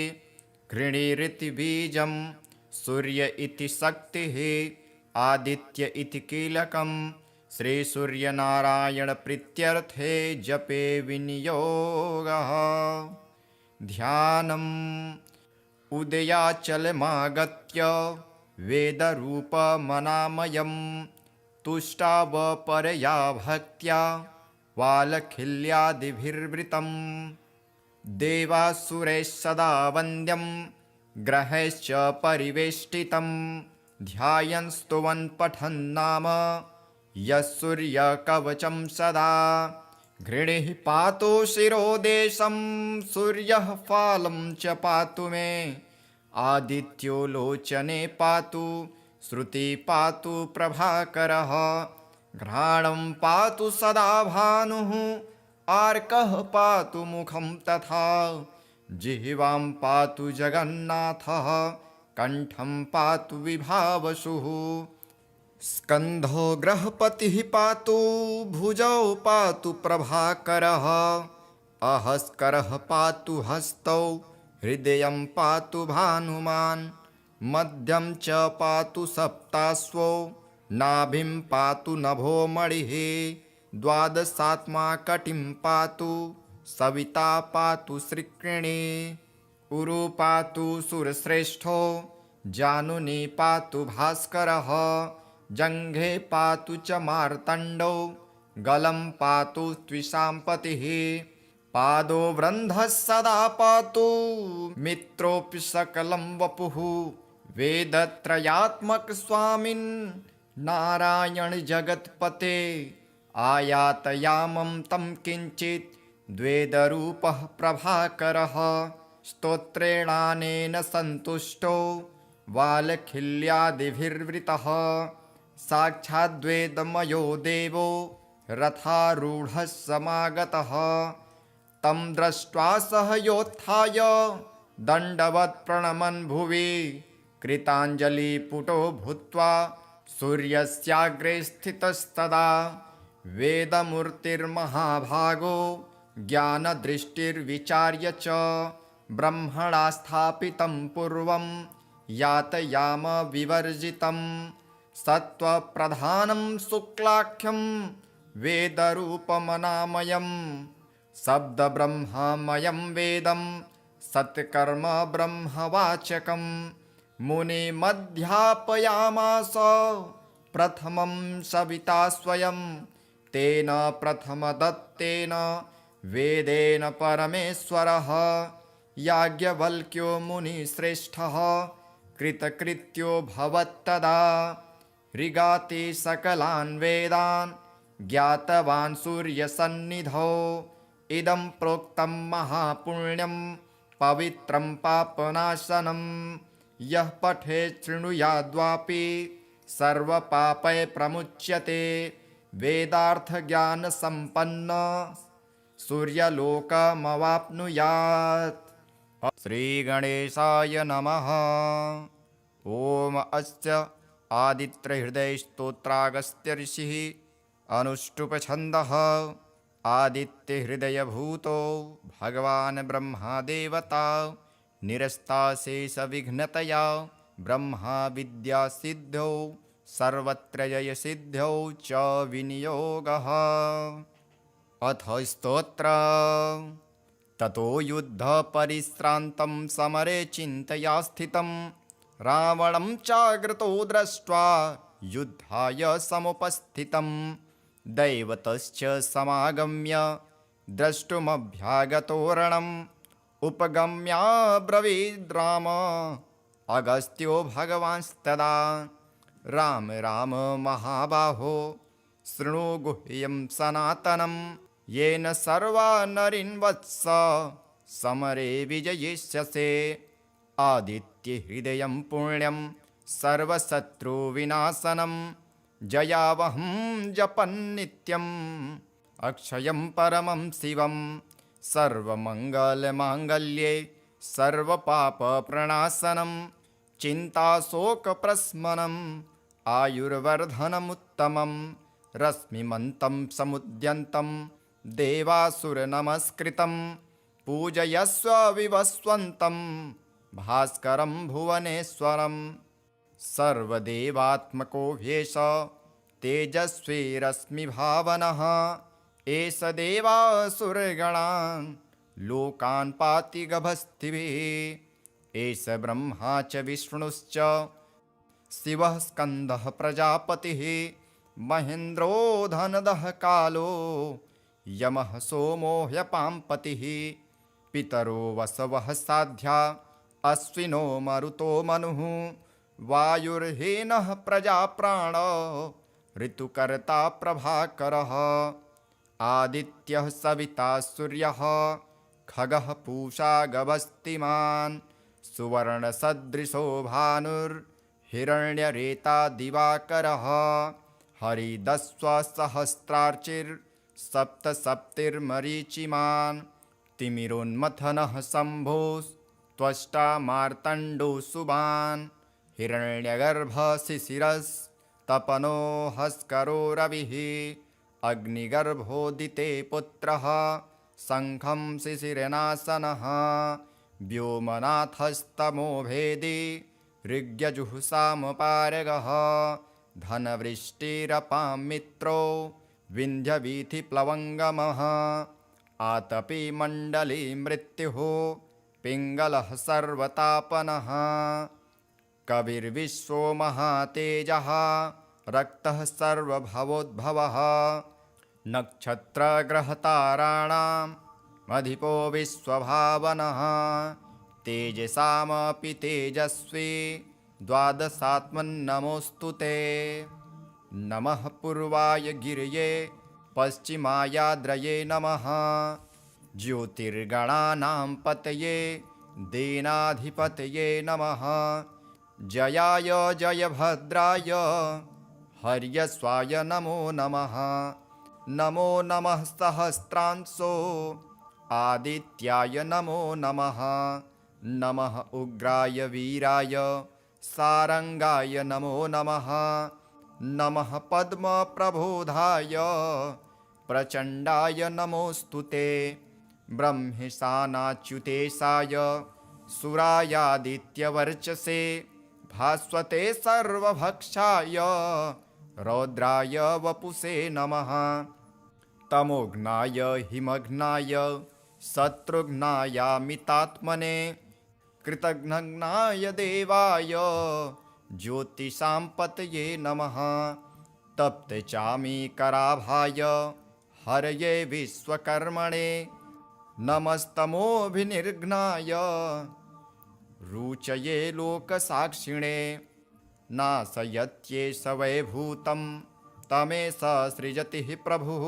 घृणीरिति बीजं सूर्य इति शक्तिः आदित्य इति कीलकं श्री सूर्यनारायण प्रीत्यर्थे जपे विनियोगः। ध्यानम् उदयाचलमागत्य वेदरूपमनामयं तुष्टावपरया भक्त्या वालखिल्यादिभिर्वृतं देवासुरैः सदा वन्द्यं ग्रहैश्च परिवेष्टितं ध्यायन् स्तुवन् पठन् नाम यः सूर्यकवचं सदा घृणिः पातु शिरोदेशं सूर्यः फालं च पातु मे आदित्यो लोचने पातु श्रुति पातु प्रभाकरः घ्राणं पातु सदा भानुः आर्कः पातु मुखं तथा जिह्वां पातु जगन्नाथः कंठं पातु विभावसुः स्कन्धो ग्रहपतिः पातु भुजौ पातु प्रभाकरः अहस्करः पातु हस्तौ हृदयं पातु भानुमान् मध्यं च पातु सप्ताश्वो नाभिं पातु नभो मणिः द्वादशात्मा कटिं पातु सविता पातु श्रिक्रिणी उरु पातु सुरश्रेष्ठो जानुनी पातु भास्करः जङ्घे पातु च मार्तण्डो गलं पातु त्विषाम्पतिः पादो वृन्धः सदा पातु मित्रोऽपि सकलं वपुः वेदत्रयात्मक स्वामिन् नारायण जगत्पते आयातयामं तं किञ्चित् द्वेदरूपः प्रभाकरः स्तोत्रेणानेन सन्तुष्टो वालखिल्यादिभिर्वृतः साक्षाद्वेदमयो देवो रथारूढः समागतः तं दृष्ट्वा सह योत्थाय दण्डवत् प्रणमन् भुवि कृताञ्जलिपुटो भूत्वा सूर्यस्याग्रे स्थितस्तदा वेदमूर्तिर्महाभागो ज्ञानदृष्टिर्विचार्य च ब्रह्मणा स्थापितं पूर्वं यातयाम विवर्जितं सत्त्वप्रधानं शुक्लाख्यं वेदरूपमनामयं शब्दब्रह्ममयं वेदं सत्कर्म ब्रह्मवाचकं मुनिमध्यापयामास प्रथमं सविता स्वयं तेन प्रथमदत्तेन वेदेन परमेश्वरः याज्ञवल्क्यो मुनिश्रेष्ठः कृतकृत्यो भवत्तदा ऋगाति सकलान् वेदान् ज्ञातवान् सूर्यसन्निधौ इदं प्रोक्तं महापुण्यं पवित्रं पापनाशनं यः पठेत् शृणुयाद्वापि सर्वपापै प्रमुच्यते वेदार्थज्ञानसम्पन्न सूर्यलोकमवाप्नुयात्। श्रीगणेशाय नमः। ॐ अस्य आदित्यहृदयस्तोत्रागस्त्य ऋषिः अनुष्टुप्छन्दः आदित्यहृदयभूतो भगवान् ब्रह्मादेवता निरस्ताशेषविघ्नतया ब्रह्मा विद्यासिद्ध्यौ सर्वत्र जयसिद्ध्यौ च विनियोगः। अथ स्तोत्र ततो युद्धपरिश्रान्तं समरे चिन्तया स्थितं रावणं चाग्रतो दृष्ट्वा युद्धाय समुपस्थितं दैवतश्च समागम्य द्रष्टुमभ्यागतो रणम् उपगम्याब्रवीद् राम अगस्त्यो भगवांस्तदा राम राम महाबाहो शृणु गुह्यं सनातनं येन सर्वा नरीन् वत्स समरे विजयिष्यसे आदित्यहृदयं पुण्यं सर्वशत्रुविनाशनं जयावहं जपन्नित्यम् अक्षयं परमं शिवं सर्वमङ्गलमाङ्गल्ये सर्वपापप्रणाशनं चिन्ताशोकप्रशमनम् आयुर्वर्धनमुत्तमं रश्मिमन्तं समुद्यन्तं देवासुरनमस्कृतं पूजयस्व विवस्वन्तं भास्करं भुवनेश्वरं सर्वदेवात्मको ह्येष तेजस्वी रश्मिभावनः एष देवासुरगणान् लोकान् पाति गभस्तिभिः एष ब्रह्मा च विष्णुश्च शिवः स्कन्दः प्रजापतिः महेन्द्रो धनदः कालो यमः सोमो ह्यपाम्पतिः पितरो वसवः साध्या अश्विनो मरुतो मनुः वायुर्हेनः प्रजाप्राण ऋतुकर्ता प्रभाकरः आदित्यः सविता सूर्यः खगः पूषा गभस्तिमान् सुवर्णसदृशो भानुर्हिरण्यरेता दिवाकरः हरिदस्वसहस्रार्चिर्सप्तसप्तिर्मरीचिमान् तिमिरोन्मथनः शम्भोस्त्वष्टा मार्तण्डो सुबान् हिरण्यगर्भशिशिरस्तपनो हस्करो रविः अग्निगर्भोदिते पुत्रः शङ्खं शिशिरनाशनः व्योमनाथस्तमो भेदी ऋग्यजुःसामपारगः धनवृष्टिरपां मित्रो विन्ध्यवीथिप्लवङ्गमः आतपी मण्डली मृत्युः पिङ्गलः सर्वतापनः कविर्विश्वो महातेजः रक्तः सर्वभवोद्भवः नक्षत्रग्रहताराणाम् अधिपो विश्वभावनः तेजसामपि तेजस्वी द्वादशात्मन्नमोऽस्तु ते नमः पूर्वाय गिरये पश्चिमायाद्रये नमः ज्योतिर्गणानां पतये दीनाधिपतये नमः जयाय जयभद्राय हर्यस्वाय नमो नमः नमो नमः सहस्रांशो आदित्याय नमो नमः नमः उग्राय वीराय सारंगाय नमो नमः नमः पद्मप्रबोधाय प्रचण्डाय नमोऽस्तु ते ब्रह्मेशानाच्युतेशाय सुरायादित्यवर्चसे भास्वते सर्वभक्षाय रौद्राय वपुषे नमः तमोघ्नाय हिमघ्नाय शत्रुघ्नायामितात्मने कृतघ्नाय देवाय ज्योतिषां पतये नमः तप्तचामीकराभाय हरये विश्वकर्मणे नमस्तमोभिनिर्घ्नाय रुचये लोकसाक्षिणे नाशयत्येष वैभूतं तमेष सृजति प्रभुः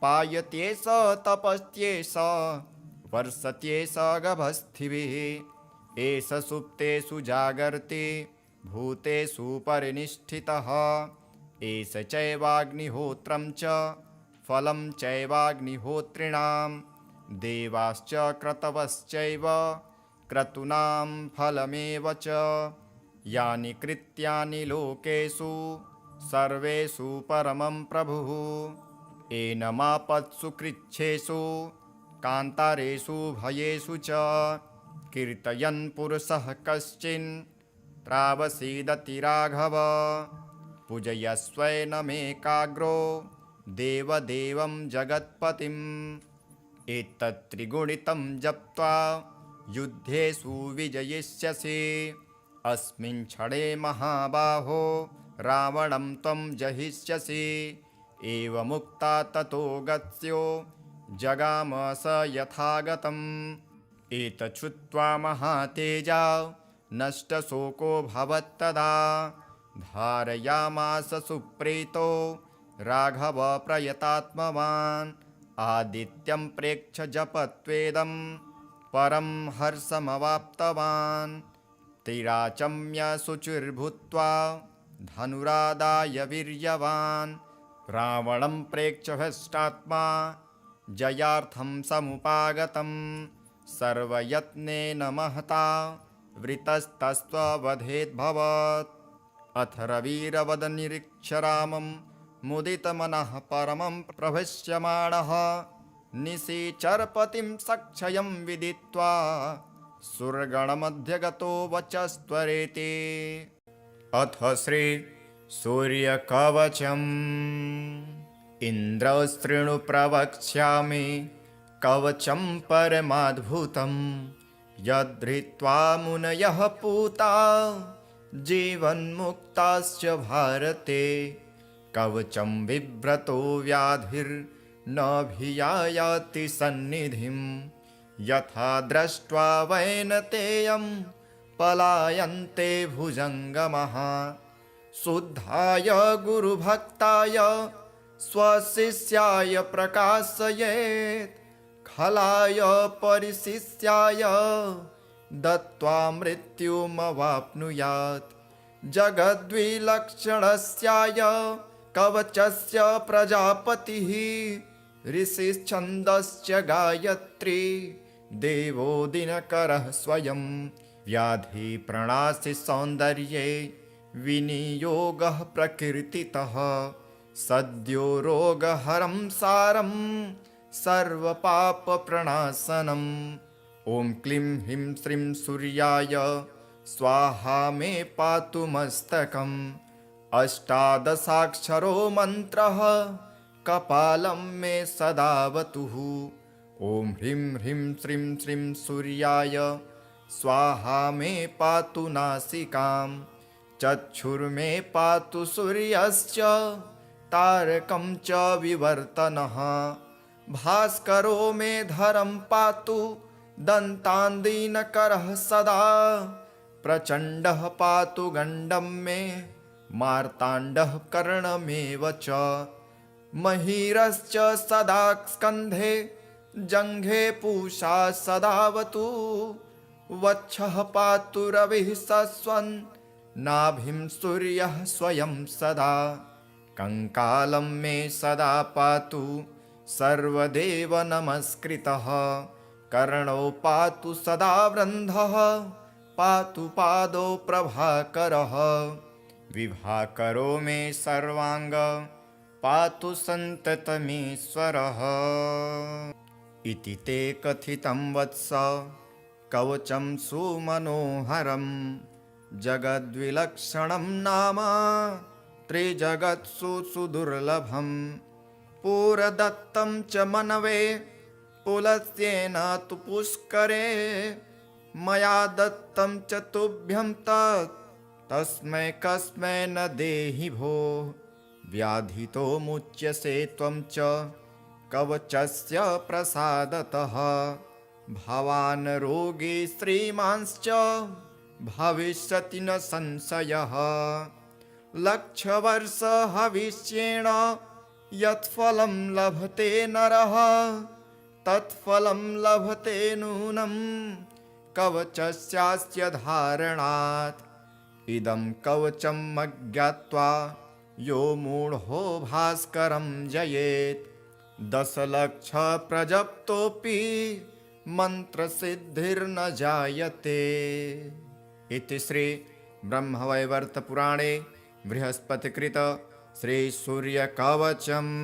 पायत्येष तपस्त्येष वर्षत्येष गभस्थिभिः एष सुप्तेषु जागर्ति भूतेषु परिनिष्ठितः एष चैवाग्निहोत्रं च फलं चैवाग्निहोत्रिणां देवाश्च क्रतवश्चैव क्रतूनां फलमेव च यानि कृत्यानि लोकेषु सर्वेषु परमं प्रभुः एनमापत्सु कृच्छ्रेषु कान्तारेषु भयेषु च कीर्तयन् पुरुषः कश्चिन् त्रावसीदति राघव पूजयस्वैनमेकाग्रो देवदेवं जगत्पतिम् एतत्त्रिगुणितं जप्त्वा युद्धेषु विजयिष्यसि अस्मिन् क्षणे महाबाहो रावणं त्वं जहिष्यसि एवमुक्ता ततो गत्स्यो जगाम स यथागतम् एतच्छ्रुत्वा महातेजा नष्टशोको भवत्तदा धारयामास सुप्रीतो राघव प्रयतात्मवान् आदित्यं प्रेक्ष्य जपत्वेदं परं हर्षमवाप्तवान् तिराचम्य शुचिर्भूत्वा धनुरादाय वीर्यवान् रावणं प्रेक्ष्य हष्टात्मा जयार्थं समुपागतं सर्वयत्नेन महता वृतस्तस्त्ववधेद्भवत् अथ रविरवदनिरीक्ष्य रामं मुदितमनः परमं प्रभष्यमाणः निशिचरपतिं सक्षयं विदित्वा सुरगणमध्यगतो वचस्त्वरेति अथ श्री सूर्यकवचम् इन्द्रस्तृणु प्रवक्ष्यामि कवचं परमाद्भुतं यद्धृत्वा मुनयः पूता जीवन्मुक्ताश्च भारते कवचं बिभ्रतो व्याधिर्नभियायाति सन्निधिं यथा दृष्ट्वा वैनतेयं पलायन्ते भुजङ्गमः शुद्धाय गुरुभक्ताय स्वशिष्याय प्रकाशयेत् खलाय परिशिष्याय दत्त्वा मृत्युमवाप्नुयात् जगद्विलक्षणस्याय कवचस्य प्रजापतिः ऋषिश्छन्दश्च गायत्री देवो दिनकरः स्वयं व्याधिप्रणाशि सौन्दर्ये विनियोगः प्रकीर्तितः सद्यो रोगहरं सारं सर्वपापप्रणाशनम् ॐ क्लीं ह्रीं श्रीं सूर्याय स्वाहा मे पातु मस्तकम् अष्टादशाक्षरो मन्त्रः कपालं मे सदावतुः ॐ ह्रीं ह्रीं श्रीं श्रीं सूर्याय स्वाहा मे पातु नासिकां चक्षुर्मे पातु सूर्यश्च तारकं च विवर्तनः भास्करो मे धरं पातु दन्तान्दीनकरः सदा प्रचण्डः पातु गण्डं मे मार्ताण्डः कर्णमेव च महिरश्च सदा स्कन्धे जङ्घे पूषा सदावतु वक्षः पातु रविः सस्वन् नाभिं सूर्यः स्वयं सदा कङ्कालं मे सदा पातु सर्वदेव नमस्कृतः कर्णौ पातु सदा वृन्धः पातु पादौ प्रभाकरः विभाकरो मे सर्वाङ्ग पातु सन्ततमीश्वरः इति ते कथितं वत्स कवचं सुमनोहरं जगद्विलक्षणं नाम त्रिजगत्सु सुदुर्लभं पुरदत्तं च मनवे पुलस्येन तु पुष्करे मया दत्तं च तुभ्यं तस्मै कस्मै न देहि भो व्याधितो मुच्यसे त्वं च कवचस्य प्रसादतः भवान् रोगी श्रीमांश्च भविष्यति न संशयः लक्षवर्ष हविष्येण यत्फलं लभते नरः तत्फलं लभते नूनं कवचस्यास्य धारणात् इदं कवचं अज्ञात्वा यो मूढो भास्करं जयेत् 10 लक्ष प्रजप्तोऽपि मन्त्रसिद्धिर्न जायते इति श्री ब्रह्मवैवर्तपुराणे बृहस्पतिकृत श्रीसूर्यकवचम्।